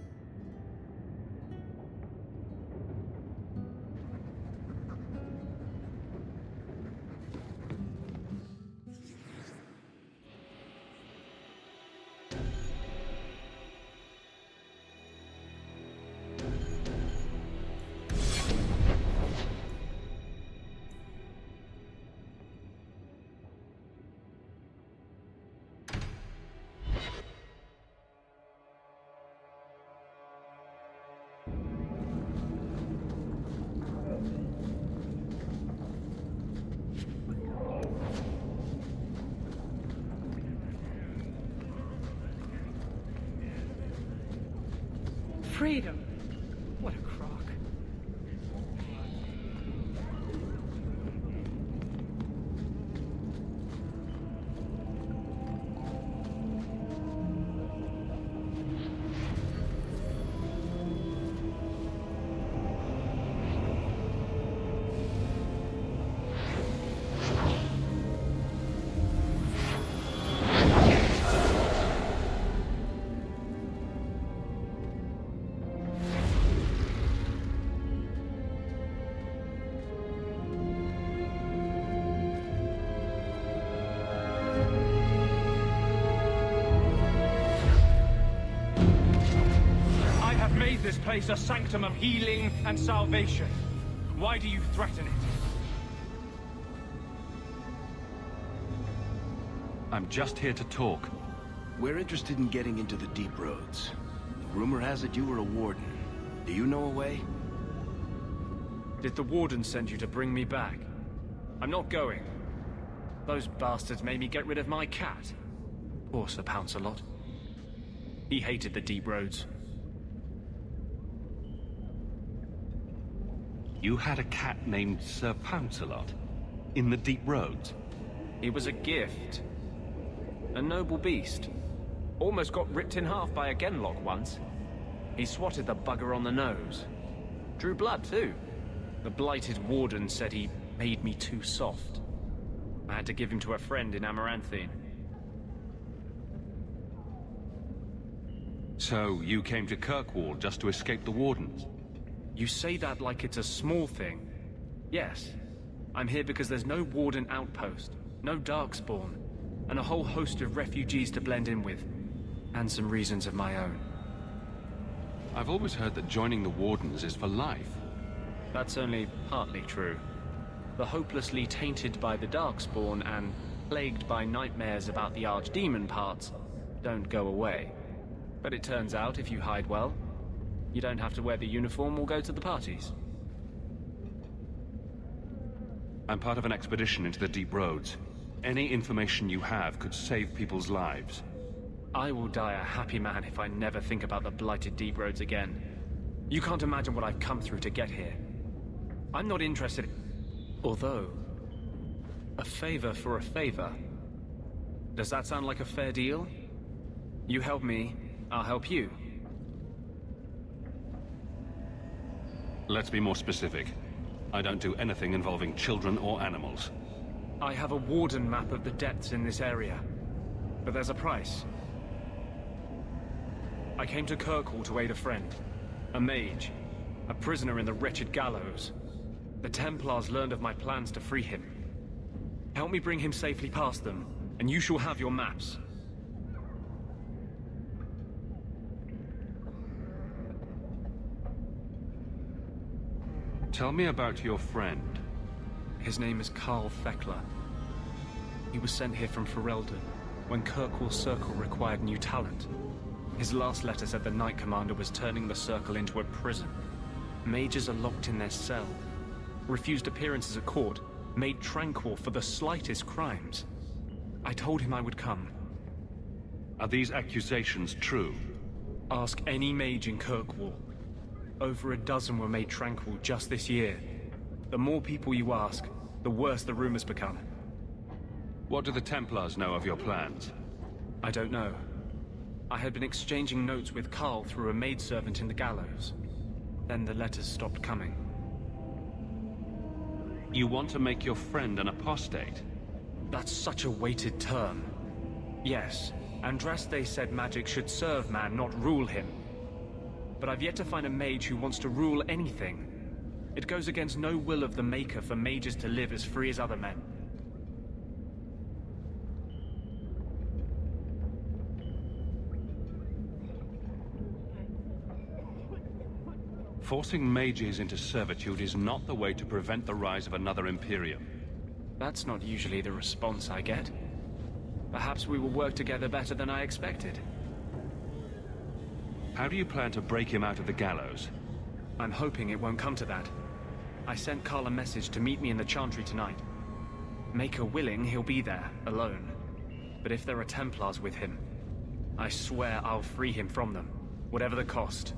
Speaker 12: Freedom. What a crock.
Speaker 10: This place a sanctum of healing and salvation. Why do you threaten it?
Speaker 20: I'm just here to talk.
Speaker 5: We're interested in getting into the Deep Roads. Rumor has it you were a warden. Do you know a way?
Speaker 10: Did the warden send you to bring me back? I'm not going. Those bastards made me get rid of my cat. Poor Sir Pouncelot. He hated the Deep Roads.
Speaker 20: You had a cat named Sir Pouncelot? In the Deep Roads?
Speaker 10: He was a gift. A noble beast. Almost got ripped in half by a Genlock once. He swatted the bugger on the nose. Drew blood, too. The blighted warden said he made me too soft. I had to give him to a friend in Amaranthine.
Speaker 20: So, you came to Kirkwall just to escape the wardens?
Speaker 10: You say that like it's a small thing. Yes. I'm here because there's no warden outpost, no Darkspawn, and a whole host of refugees to blend in with. And some reasons of my own.
Speaker 20: I've always heard that joining the wardens is for life.
Speaker 10: That's only partly true. The hopelessly tainted by the Darkspawn and plagued by nightmares about the Archdemon parts don't go away. But it turns out if you hide well, you don't have to wear the uniform or go to the parties.
Speaker 20: I'm part of an expedition into the Deep Roads. Any information you have could save people's lives.
Speaker 10: I will die a happy man if I never think about the blighted Deep Roads again. You can't imagine what I've come through to get here. I'm not interested. Although, a favor for a favor. Does that sound like a fair deal? You help me, I'll help you.
Speaker 20: Let's be more specific. I don't do anything involving children or animals.
Speaker 10: I have a warden map of the depths in this area. But there's a price. I came to Kirkwall to aid a friend. A mage. A prisoner in the wretched gallows. The Templars learned of my plans to free him. Help me bring him safely past them, and you shall have your maps.
Speaker 20: Tell me about your friend.
Speaker 12: His name is Carl Thekla. He was sent here from Ferelden when Kirkwall Circle required new talent. His last letter said the Knight Commander was turning the Circle into a prison. Mages are locked in their cell, refused appearances at court, made tranquil for the slightest crimes. I told him I would come.
Speaker 20: Are these accusations true?
Speaker 12: Ask any mage in Kirkwall. Over a dozen were made tranquil just this year. The more people you ask, the worse the rumors become.
Speaker 20: What do the Templars know of your plans?
Speaker 12: I don't know. I had been exchanging notes with Carl through a maidservant in the gallows. Then the letters stopped coming.
Speaker 20: You want to make your friend an apostate?
Speaker 12: That's such a weighted term. Yes, Andraste said magic should serve man, not rule him. But I've yet to find a mage who wants to rule anything. It goes against no will of the Maker for mages to live as free as other men.
Speaker 20: Forcing mages into servitude is not the way to prevent the rise of another Imperium.
Speaker 12: That's not usually the response I get. Perhaps we will work together better than I expected.
Speaker 20: How do you plan to break him out of the gallows?
Speaker 12: I'm hoping it won't come to that. I sent Carl a message to meet me in the Chantry tonight. Maker willing, he'll be there, alone. But if there are Templars with him, I swear I'll free him from them, whatever the cost.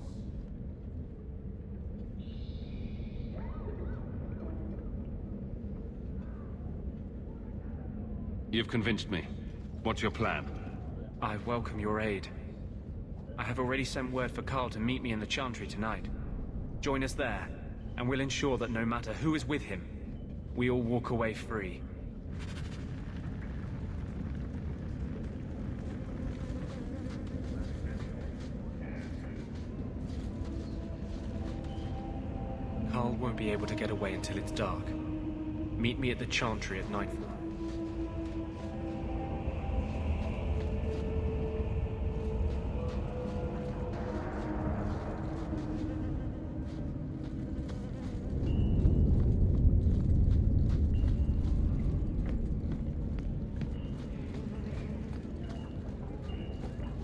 Speaker 20: You've convinced me. What's your plan?
Speaker 12: I welcome your aid. I have already sent word for Carl to meet me in the Chantry tonight. Join us there, and we'll ensure that no matter who is with him, we all walk away free. Carl won't be able to get away until it's dark. Meet me at the Chantry at nightfall.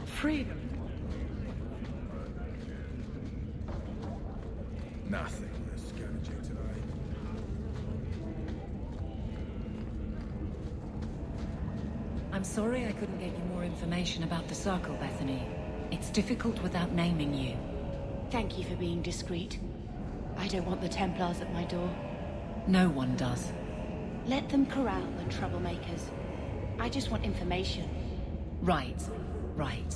Speaker 9: Freedom.
Speaker 13: Nothing less scavenging tonight.
Speaker 15: I'm sorry I couldn't get you more information about the Circle, Bethany. It's difficult without naming you.
Speaker 8: Thank you for being discreet. I don't want the Templars at my door.
Speaker 15: No one does.
Speaker 8: Let them corral the troublemakers. I just want information.
Speaker 15: Right. Right.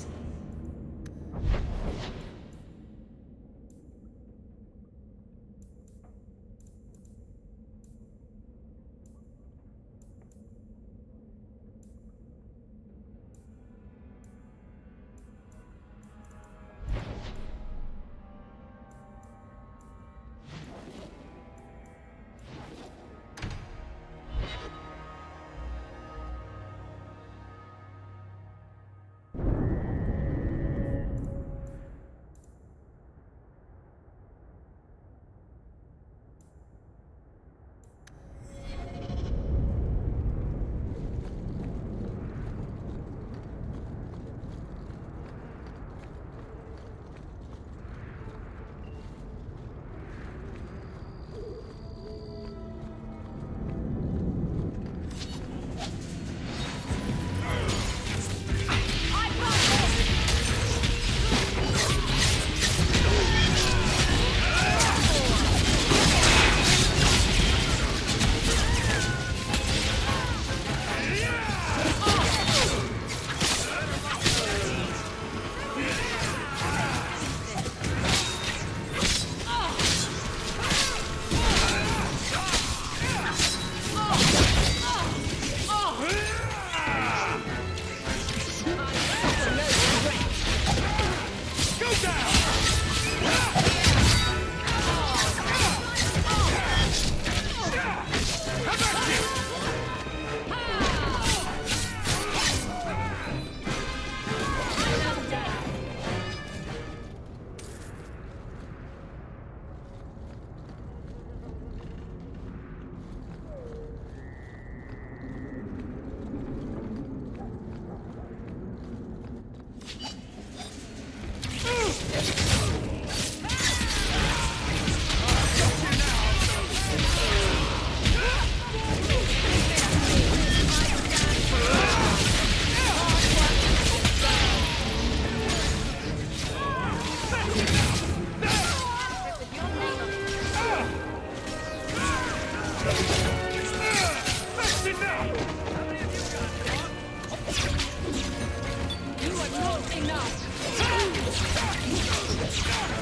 Speaker 19: Not enough!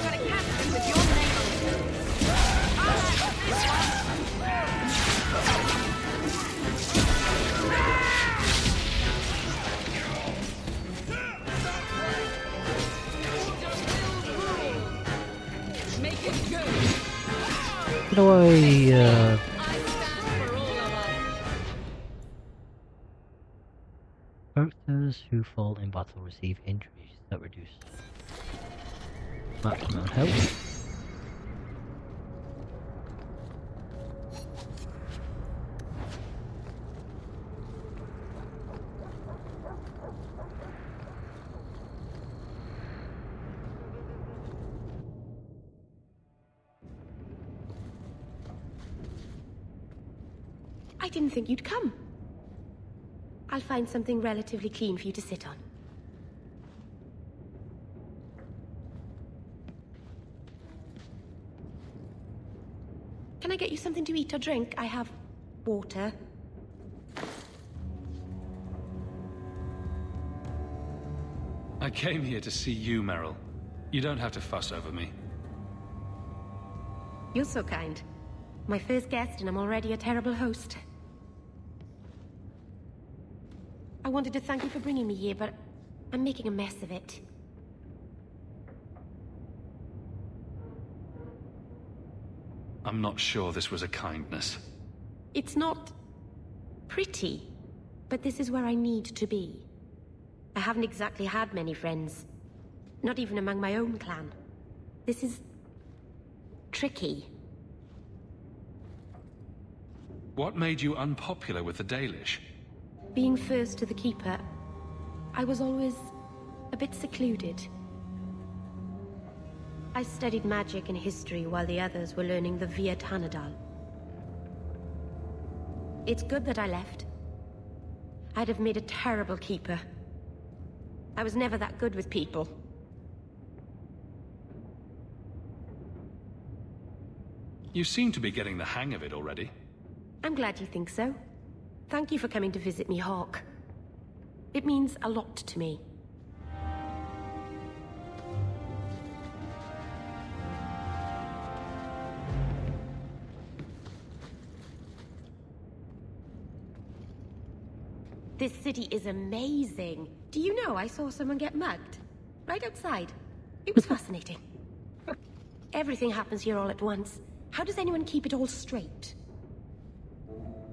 Speaker 19: Got a captain with your name on it. I'll have this one! Make it good!
Speaker 4: How do I, Characters who fall in battle receive injuries that reduce maximum health.
Speaker 14: I didn't think you'd come. I'll find something relatively clean for you to sit on. Can I get you something to eat or drink? I have water.
Speaker 20: I came here to see you, Meryl. You don't have to fuss over me.
Speaker 14: You're so kind. My first guest, and I'm already a terrible host. I wanted to thank you for bringing me here, but I'm making a mess of it.
Speaker 20: I'm not sure this was a kindness.
Speaker 14: It's not pretty, but this is where I need to be. I haven't exactly had many friends. Not even among my own clan. This is tricky.
Speaker 20: What made you unpopular with the Dalish?
Speaker 14: Being first to the Keeper, I was always a bit secluded. I studied magic and history while the others were learning the Via Tanadal. It's good that I left. I'd have made a terrible Keeper. I was never that good with people.
Speaker 20: You seem to be getting the hang of it already.
Speaker 14: I'm glad you think so. Thank you for coming to visit me, Hawke. It means a lot to me. This city is amazing. Do you know I saw someone get mugged? Right outside. It was fascinating. Everything happens here all at once. How does anyone keep it all straight?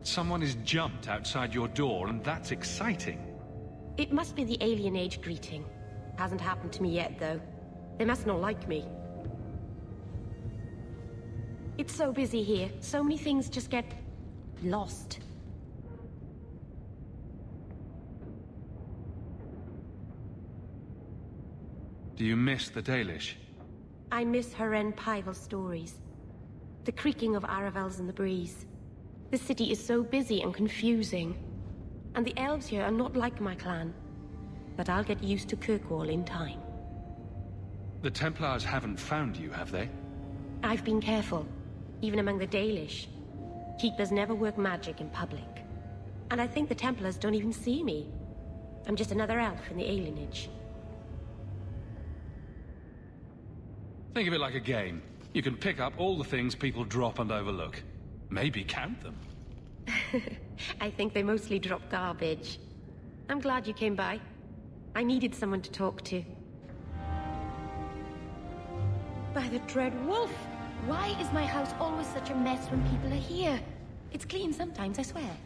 Speaker 20: Someone is jumped outside your door, and that's exciting.
Speaker 14: It must be the Alien Age greeting. Hasn't happened to me yet, though. They must not like me. It's so busy here. So many things just get lost.
Speaker 20: Do you miss the Dalish?
Speaker 14: I miss Haren Pyval stories. The creaking of Aravels in the breeze. The city is so busy and confusing. And the elves here are not like my clan. But I'll get used to Kirkwall in time.
Speaker 20: The Templars haven't found you, have they?
Speaker 14: I've been careful, even among the Dalish. Keepers never work magic in public. And I think the Templars don't even see me. I'm just another elf in the alienage.
Speaker 20: Think of it like a game. You can pick up all the things people drop and overlook. Maybe count them.
Speaker 14: I think they mostly drop garbage. I'm glad you came by. I needed someone to talk to. By the Dread Wolf! Why is my house always such a mess when people are here? It's clean sometimes, I swear.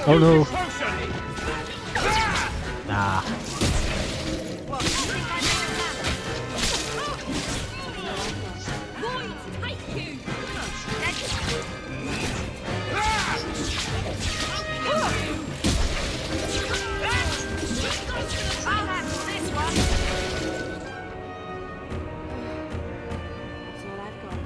Speaker 4: Oh no. Nah.
Speaker 6: I'll handle this one.
Speaker 14: That's all I've got.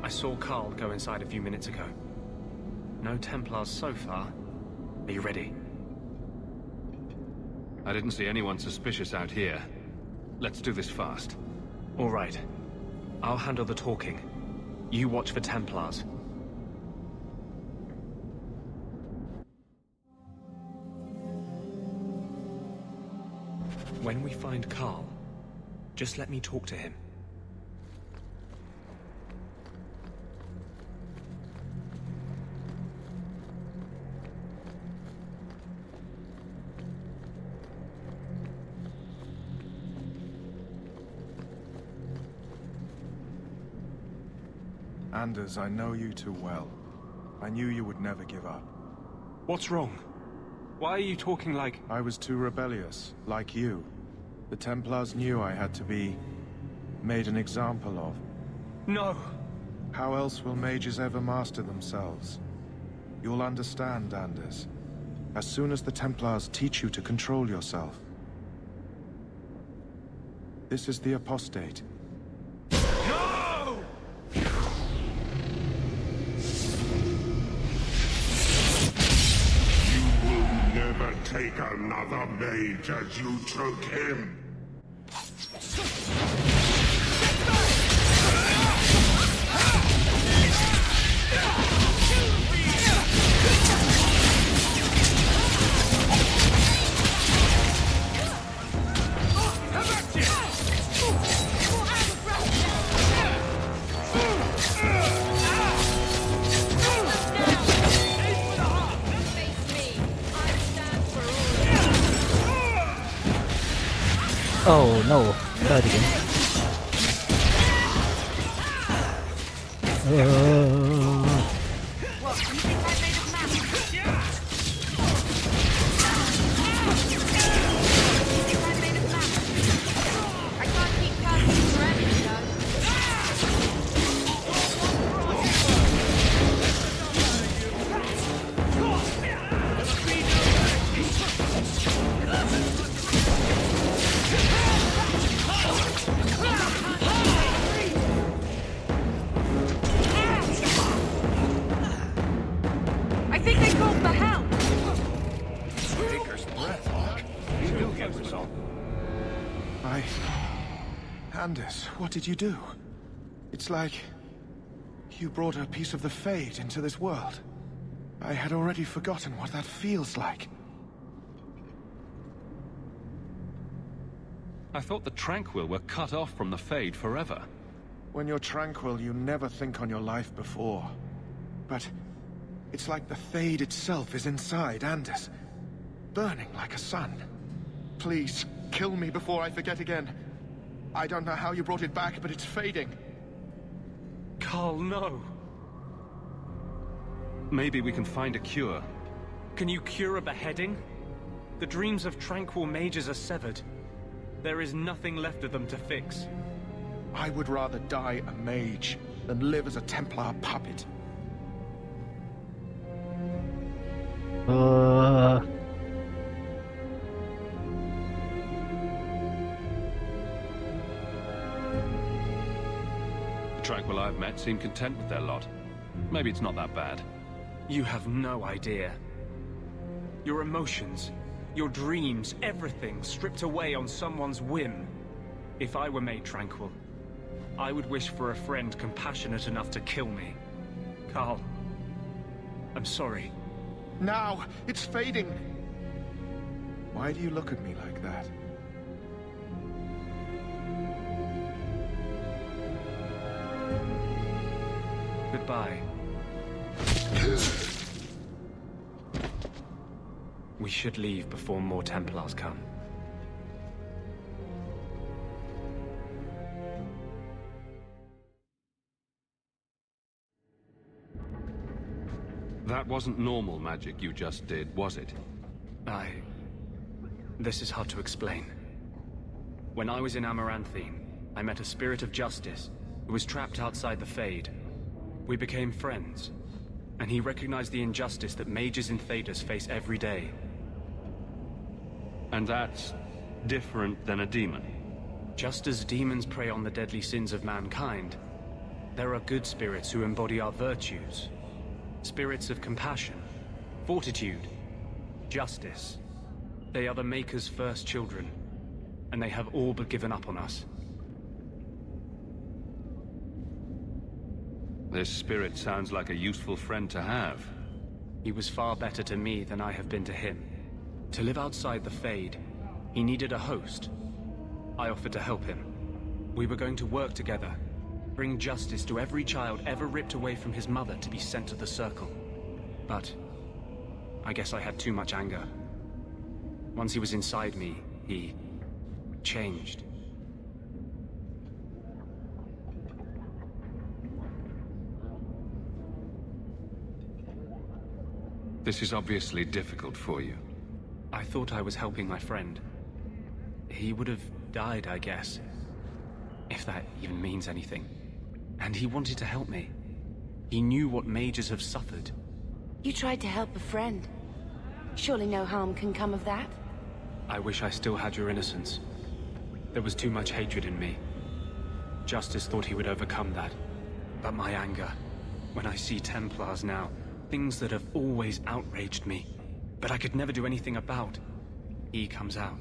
Speaker 10: I saw Carl go inside a few minutes ago. No Templars so far. Are you ready?
Speaker 20: I didn't see anyone suspicious out here. Let's do this fast.
Speaker 10: All right. I'll handle the talking. You watch for Templars. When we find Carl, just let me talk to him.
Speaker 2: Anders, I know you too well. I knew you would never give up.
Speaker 10: What's wrong? Why are you talking like...
Speaker 2: I was too rebellious, like you. The Templars knew I had to be... made an example of.
Speaker 10: No!
Speaker 2: How else will mages ever master themselves? You'll understand, Anders. As soon as the Templars teach you to control yourself. This is the Apostate.
Speaker 21: Never take another mage as you took him.
Speaker 4: Oh no, third again.
Speaker 2: Anders, what did you do? It's like... you brought a piece of the Fade into this world. I had already forgotten what that feels like.
Speaker 20: I thought the Tranquil were cut off from the Fade forever.
Speaker 2: When you're tranquil, you never think on your life before. But it's like the Fade itself is inside Anders, burning like a sun. Please, kill me before I forget again. I don't know how you brought it back, but it's fading.
Speaker 10: Carl, no.
Speaker 20: Maybe we can find a cure.
Speaker 12: Can you cure a beheading? The dreams of tranquil mages are severed. There is nothing left of them to fix.
Speaker 2: I would rather die a mage than live as a Templar puppet.
Speaker 20: The Tranquil I've met seem content with their lot. Maybe it's not that bad.
Speaker 12: You have no idea. Your emotions, your dreams, everything stripped away on someone's whim. If I were made tranquil, I would wish for a friend compassionate enough to kill me. Carl, I'm sorry.
Speaker 2: Now! It's fading! Why do you look at me like that?
Speaker 12: Goodbye. We should leave before more Templars come.
Speaker 20: That wasn't normal magic you just did, was it?
Speaker 12: This is hard to explain. When I was in Amaranthine, I met a spirit of justice who was trapped outside the Fade. We became friends, and he recognized the injustice that mages in Thedas face every day.
Speaker 20: And that's different than a demon?
Speaker 12: Just as demons prey on the deadly sins of mankind, there are good spirits who embody our virtues. Spirits of compassion, fortitude, justice. They are the Maker's first children, and they have all but given up on us.
Speaker 20: This spirit sounds like a useful friend to have.
Speaker 12: He was far better to me than I have been to him. To live outside the Fade, he needed a host. I offered to help him. We were going to work together, bring justice to every child ever ripped away from his mother to be sent to the Circle. But I guess I had too much anger. Once he was inside me, he changed.
Speaker 20: This is obviously difficult for you.
Speaker 12: I thought I was helping my friend. He would have died, I guess. If that even means anything. And he wanted to help me. He knew what mages have suffered.
Speaker 8: You tried to help a friend. Surely no harm can come of that?
Speaker 12: I wish I still had your innocence. There was too much hatred in me. Justice thought he would overcome that. But my anger, when I see Templars now, things that have always outraged me, but I could never do anything about, he comes out.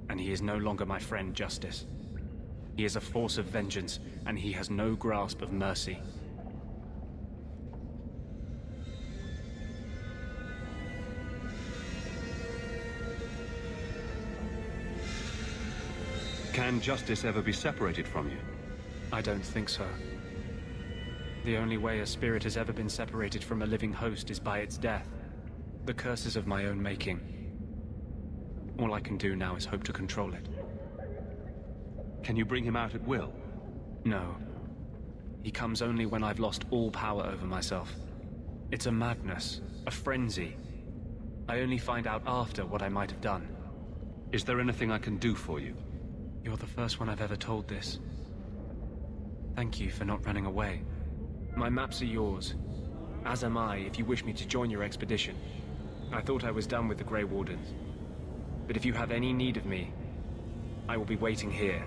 Speaker 12: And he is no longer my friend, Justice. He is a force of vengeance, and he has no grasp of mercy.
Speaker 20: Can justice ever be separated from you?
Speaker 12: I don't think so. The only way a spirit has ever been separated from a living host is by its death. The curse is of my own making. All I can do now is hope to control it.
Speaker 20: Can you bring him out at will?
Speaker 12: No. He comes only when I've lost all power over myself. It's a madness, a frenzy. I only find out after what I might have done.
Speaker 20: Is there anything I can do for you?
Speaker 12: You're the first one I've ever told this. Thank you for not running away. My maps are yours, as am I if you wish me to join your expedition. I thought I was done with the Grey Wardens. But if you have any need of me, I will be waiting here.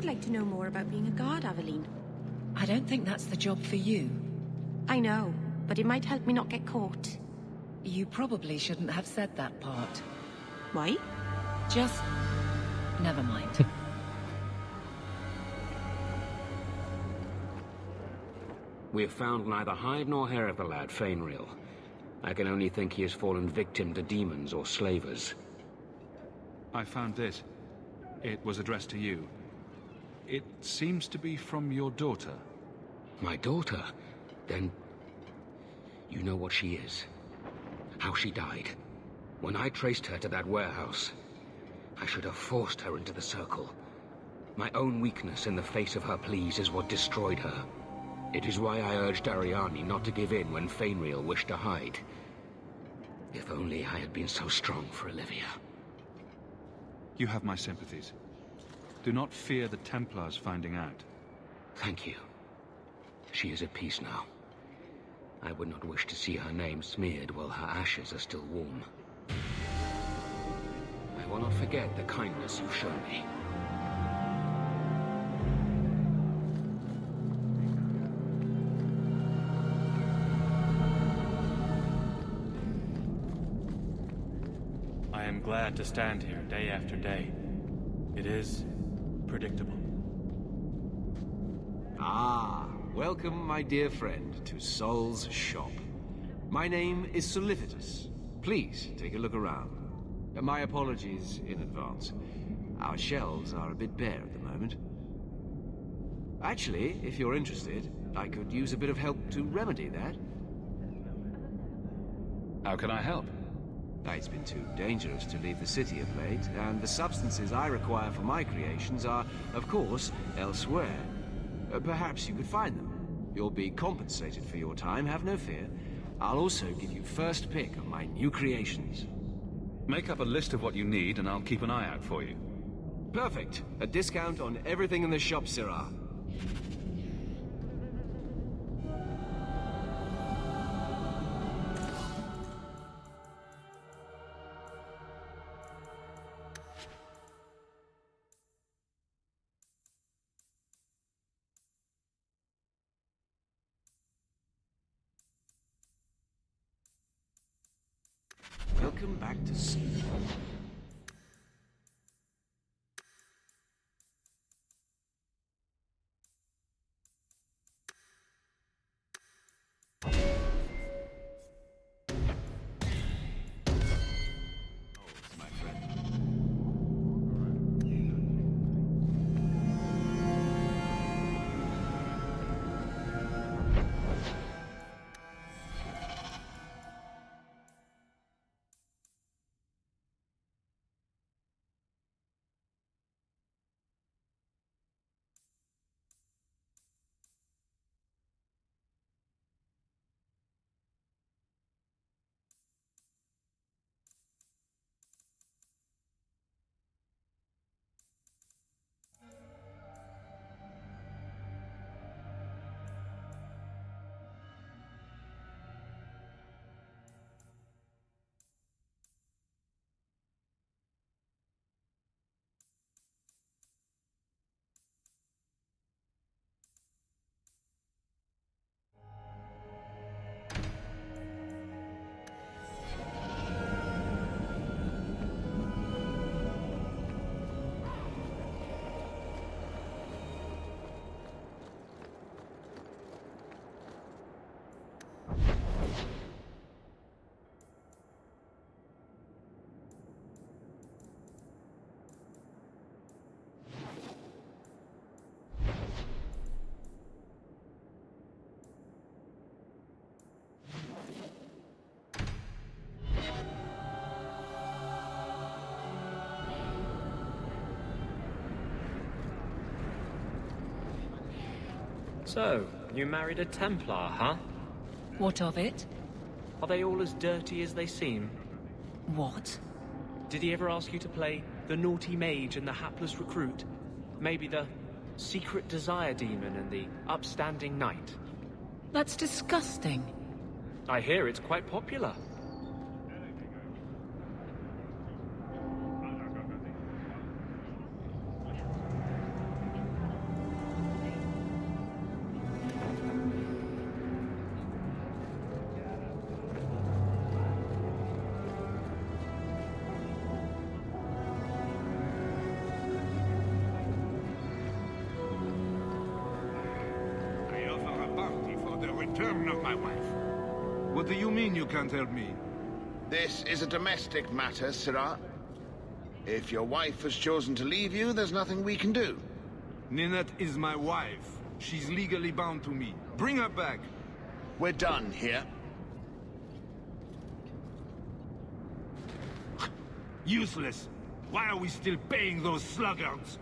Speaker 14: would like to know more about being a guard, Aveline.
Speaker 15: I don't think that's the job for you.
Speaker 14: I know, but it might help me not get caught.
Speaker 15: You probably shouldn't have said that part.
Speaker 14: Why?
Speaker 15: Just... never mind.
Speaker 3: We have found neither hide nor hair of the lad, Fainriel. I can only think he has fallen victim to demons or slavers.
Speaker 20: I found this. It was addressed to you. It seems to be from your daughter.
Speaker 3: My daughter? Then... you know what she is. How she died. When I traced her to that warehouse, I should have forced her into the circle. My own weakness in the face of her pleas is what destroyed her. It is why I urged Ariane not to give in when Fainriel wished to hide. If only I had been so strong for Olivia.
Speaker 20: You have my sympathies. Do not fear the Templars finding out.
Speaker 3: Thank you. She is at peace now. I would not wish to see her name smeared while her ashes are still warm. I will not forget the kindness you've shown me.
Speaker 10: I am glad to stand here day after day. It is predictable.
Speaker 18: Ah, welcome, my dear friend, to Sol's shop. My name is Solivitus. Please take a look around. My apologies in advance. Our shelves are a bit bare at the moment. Actually, if you're interested, I could use a bit of help to remedy that.
Speaker 20: How can I help?
Speaker 18: It's been too dangerous to leave the city of late, and the substances I require for my creations are, of course, elsewhere. Perhaps you could find them. You'll be compensated for your time, have no fear. I'll also give you first pick of my new creations.
Speaker 20: Make up a list of what you need, and I'll keep an eye out for you.
Speaker 18: Perfect. A discount on everything in the shop, Sirrah. Welcome back to sea.
Speaker 12: So, you married a Templar, huh?
Speaker 15: What of it?
Speaker 12: Are they all as dirty as they seem?
Speaker 15: What?
Speaker 12: Did he ever ask you to play the naughty mage and the hapless recruit? Maybe the secret desire demon and the upstanding knight?
Speaker 15: That's disgusting.
Speaker 12: I hear it's quite popular.
Speaker 21: return of my wife.
Speaker 17: What do you mean you can't help me?
Speaker 22: This is a domestic matter, Sirrah. If your wife has chosen to leave you, there's nothing we can do.
Speaker 17: Ninette is my wife. She's legally bound to me. Bring her back.
Speaker 22: We're done here.
Speaker 17: Useless. Why are we still paying those sluggards?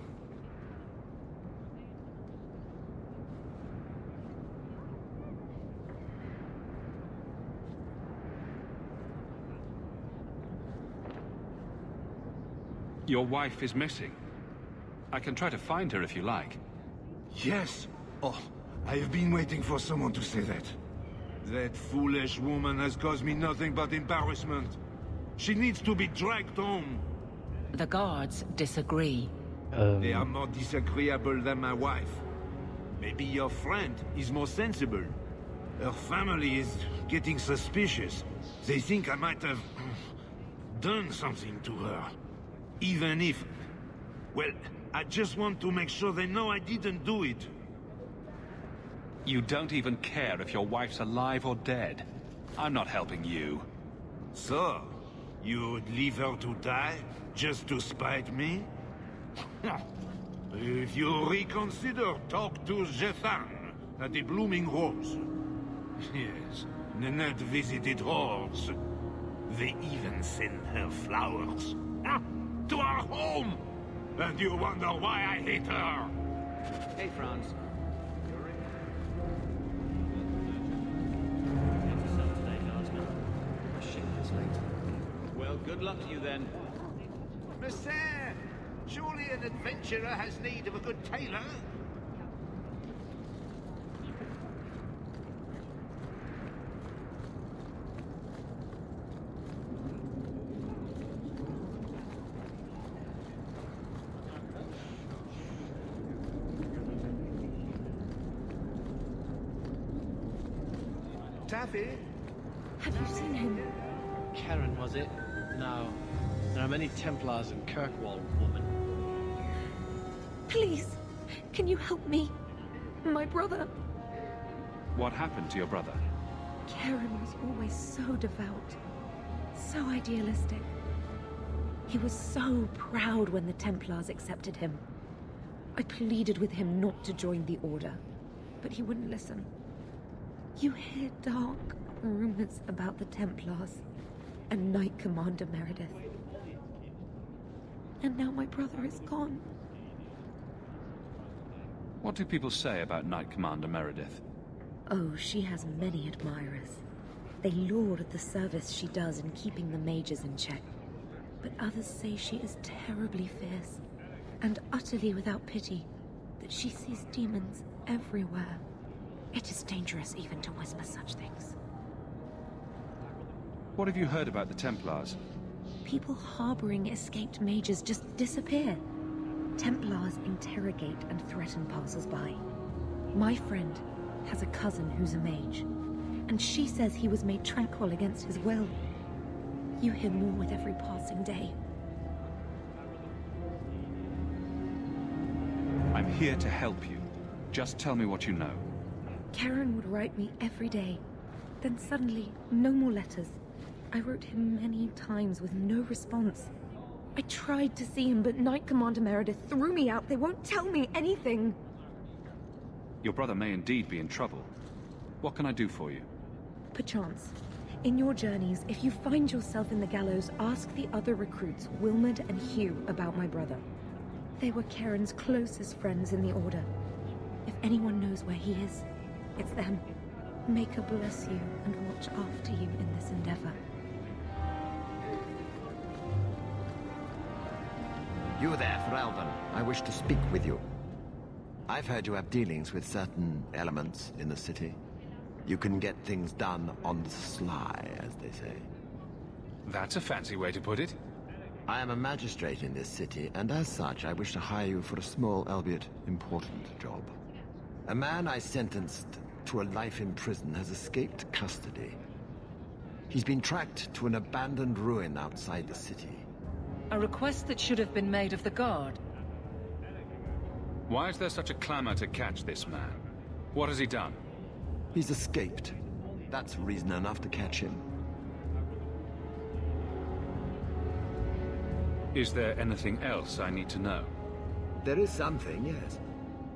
Speaker 20: Your wife is missing. I can try to find her if you like.
Speaker 17: Yes. Oh, I have been waiting for someone to say that. That foolish woman has caused me nothing but embarrassment. She needs to be dragged home.
Speaker 15: The guards disagree.
Speaker 17: They are more disagreeable than my wife. Maybe your friend is more sensible. Her family is getting suspicious. They think I might have done something to her. Even if... Well, I just want to make sure they know I didn't do it.
Speaker 20: You don't even care if your wife's alive or dead. I'm not helping you.
Speaker 17: So, you'd leave her to die just to spite me? If you reconsider, talk to Jethan at the Blooming Rose. Yes, Ninette visited hordes. They even send her flowers. To our home! And you wonder why I hate her!
Speaker 18: Hey, Franz.
Speaker 7: Well, good luck to you then.
Speaker 21: Monsieur, surely an adventurer has need of a good tailor? Taffy?
Speaker 14: Have you seen him?
Speaker 23: Karen, was it? No. There are many Templars in Kirkwall, woman.
Speaker 14: Please, can you help me? My brother.
Speaker 20: What happened to your brother?
Speaker 14: Karen was always so devout, so idealistic. He was so proud when the Templars accepted him. I pleaded with him not to join the Order, but he wouldn't listen. You hear dark rumors about the Templars and Knight Commander Meredith. And now my brother is gone.
Speaker 20: What do people say about Knight Commander Meredith?
Speaker 14: Oh, she has many admirers. They laud the service she does in keeping the mages in check. But others say she is terribly fierce and utterly without pity, that she sees demons everywhere. It is dangerous even to whisper such things.
Speaker 20: What have you heard about the Templars?
Speaker 14: People harboring escaped mages just disappear. Templars interrogate and threaten passers-by. My friend has a cousin who's a mage, and she says he was made tranquil against his will. You hear more with every passing day.
Speaker 20: I'm here to help you. Just tell me what you know.
Speaker 14: Karen would write me every day. Then suddenly, no more letters. I wrote him many times with no response. I tried to see him, but Knight Commander Meredith threw me out. They won't tell me anything.
Speaker 20: Your brother may indeed be in trouble. What can I do for you?
Speaker 14: Perchance. In your journeys, if you find yourself in the gallows, ask the other recruits, Wilmerd and Hugh, about my brother. They were Karen's closest friends in the Order. If anyone knows where he is, it's them. May God bless you and watch after you in this endeavor.
Speaker 16: You there, Ferelden. I wish to speak with you. I've heard you have dealings with certain elements in the city. You can get things done on the sly, as they say.
Speaker 20: That's a fancy way to put it.
Speaker 16: I am a magistrate in this city, and as such, I wish to hire you for a small, albeit important, job. A man I sentenced to a life in prison has escaped custody. He's been tracked to an abandoned ruin outside the city.
Speaker 15: A request that should have been made of the guard.
Speaker 20: Why is there such a clamor to catch this man? What has he done?
Speaker 16: He's escaped. That's reason enough to catch him.
Speaker 20: Is there anything else I need to know?
Speaker 16: There is something, yes.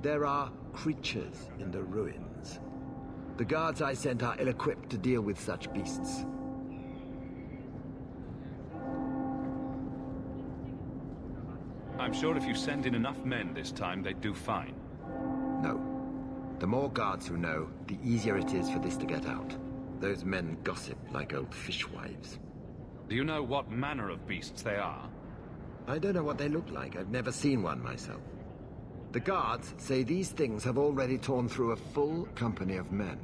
Speaker 16: There are creatures in the ruins. The guards I sent are ill-equipped to deal with such beasts.
Speaker 20: I'm sure if you send in enough men this time, they'd do fine.
Speaker 16: No. The more guards who know, the easier it is for this to get out. Those men gossip like old fishwives.
Speaker 20: Do you know what manner of beasts they are?
Speaker 16: I don't know what they look like. I've never seen one myself. The guards say these things have already torn through a full company of men.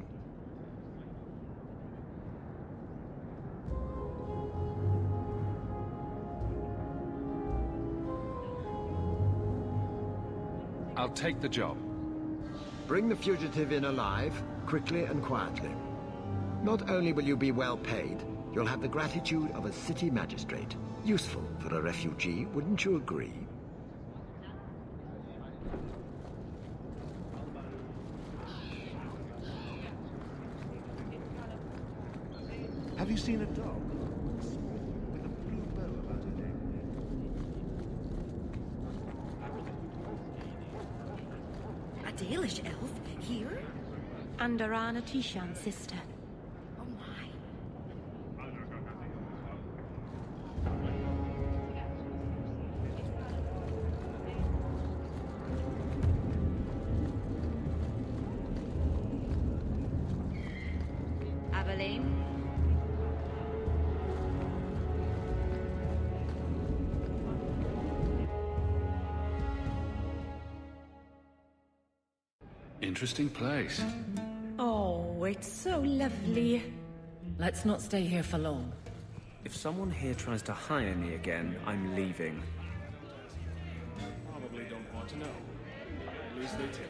Speaker 20: I'll take the job.
Speaker 16: Bring the fugitive in alive, quickly and quietly. Not only will you be well paid, you'll have the gratitude of a city magistrate. Useful for a refugee, wouldn't you agree?
Speaker 21: Have you seen a dog? With a blue bow about her neck.
Speaker 14: A Dalish elf? Here? Andarana Tishan's sister. Oh my.
Speaker 8: Aveline?
Speaker 20: Interesting place.
Speaker 14: Oh, it's so lovely.
Speaker 15: Let's not stay here for long.
Speaker 12: If someone here tries to hire me again, I'm leaving.
Speaker 7: Probably don't want to know. At least they tip.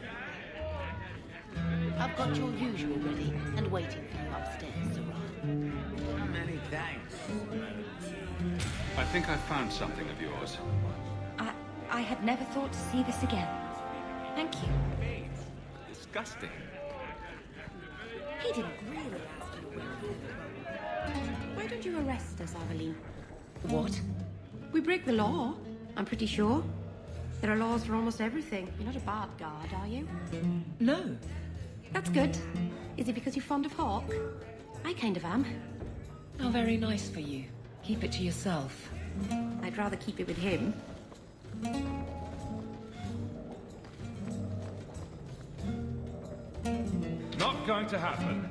Speaker 8: I've got your usual ready and waiting for you upstairs, Sirrah.
Speaker 21: Many thanks.
Speaker 20: I think I found something of yours.
Speaker 14: I had never thought to see this again. Thank you.
Speaker 20: Disgusting.
Speaker 14: He didn't really ask you to win. Why don't you arrest us, Aveline?
Speaker 15: What?
Speaker 14: We break the law, I'm pretty sure. There are laws for almost everything. You're not a bad guard, are you?
Speaker 15: No.
Speaker 14: That's good. Is it because you're fond of Hawk? I kind of am.
Speaker 15: How very nice for you. Keep it to yourself.
Speaker 14: I'd rather keep it with him.
Speaker 7: Not going to happen.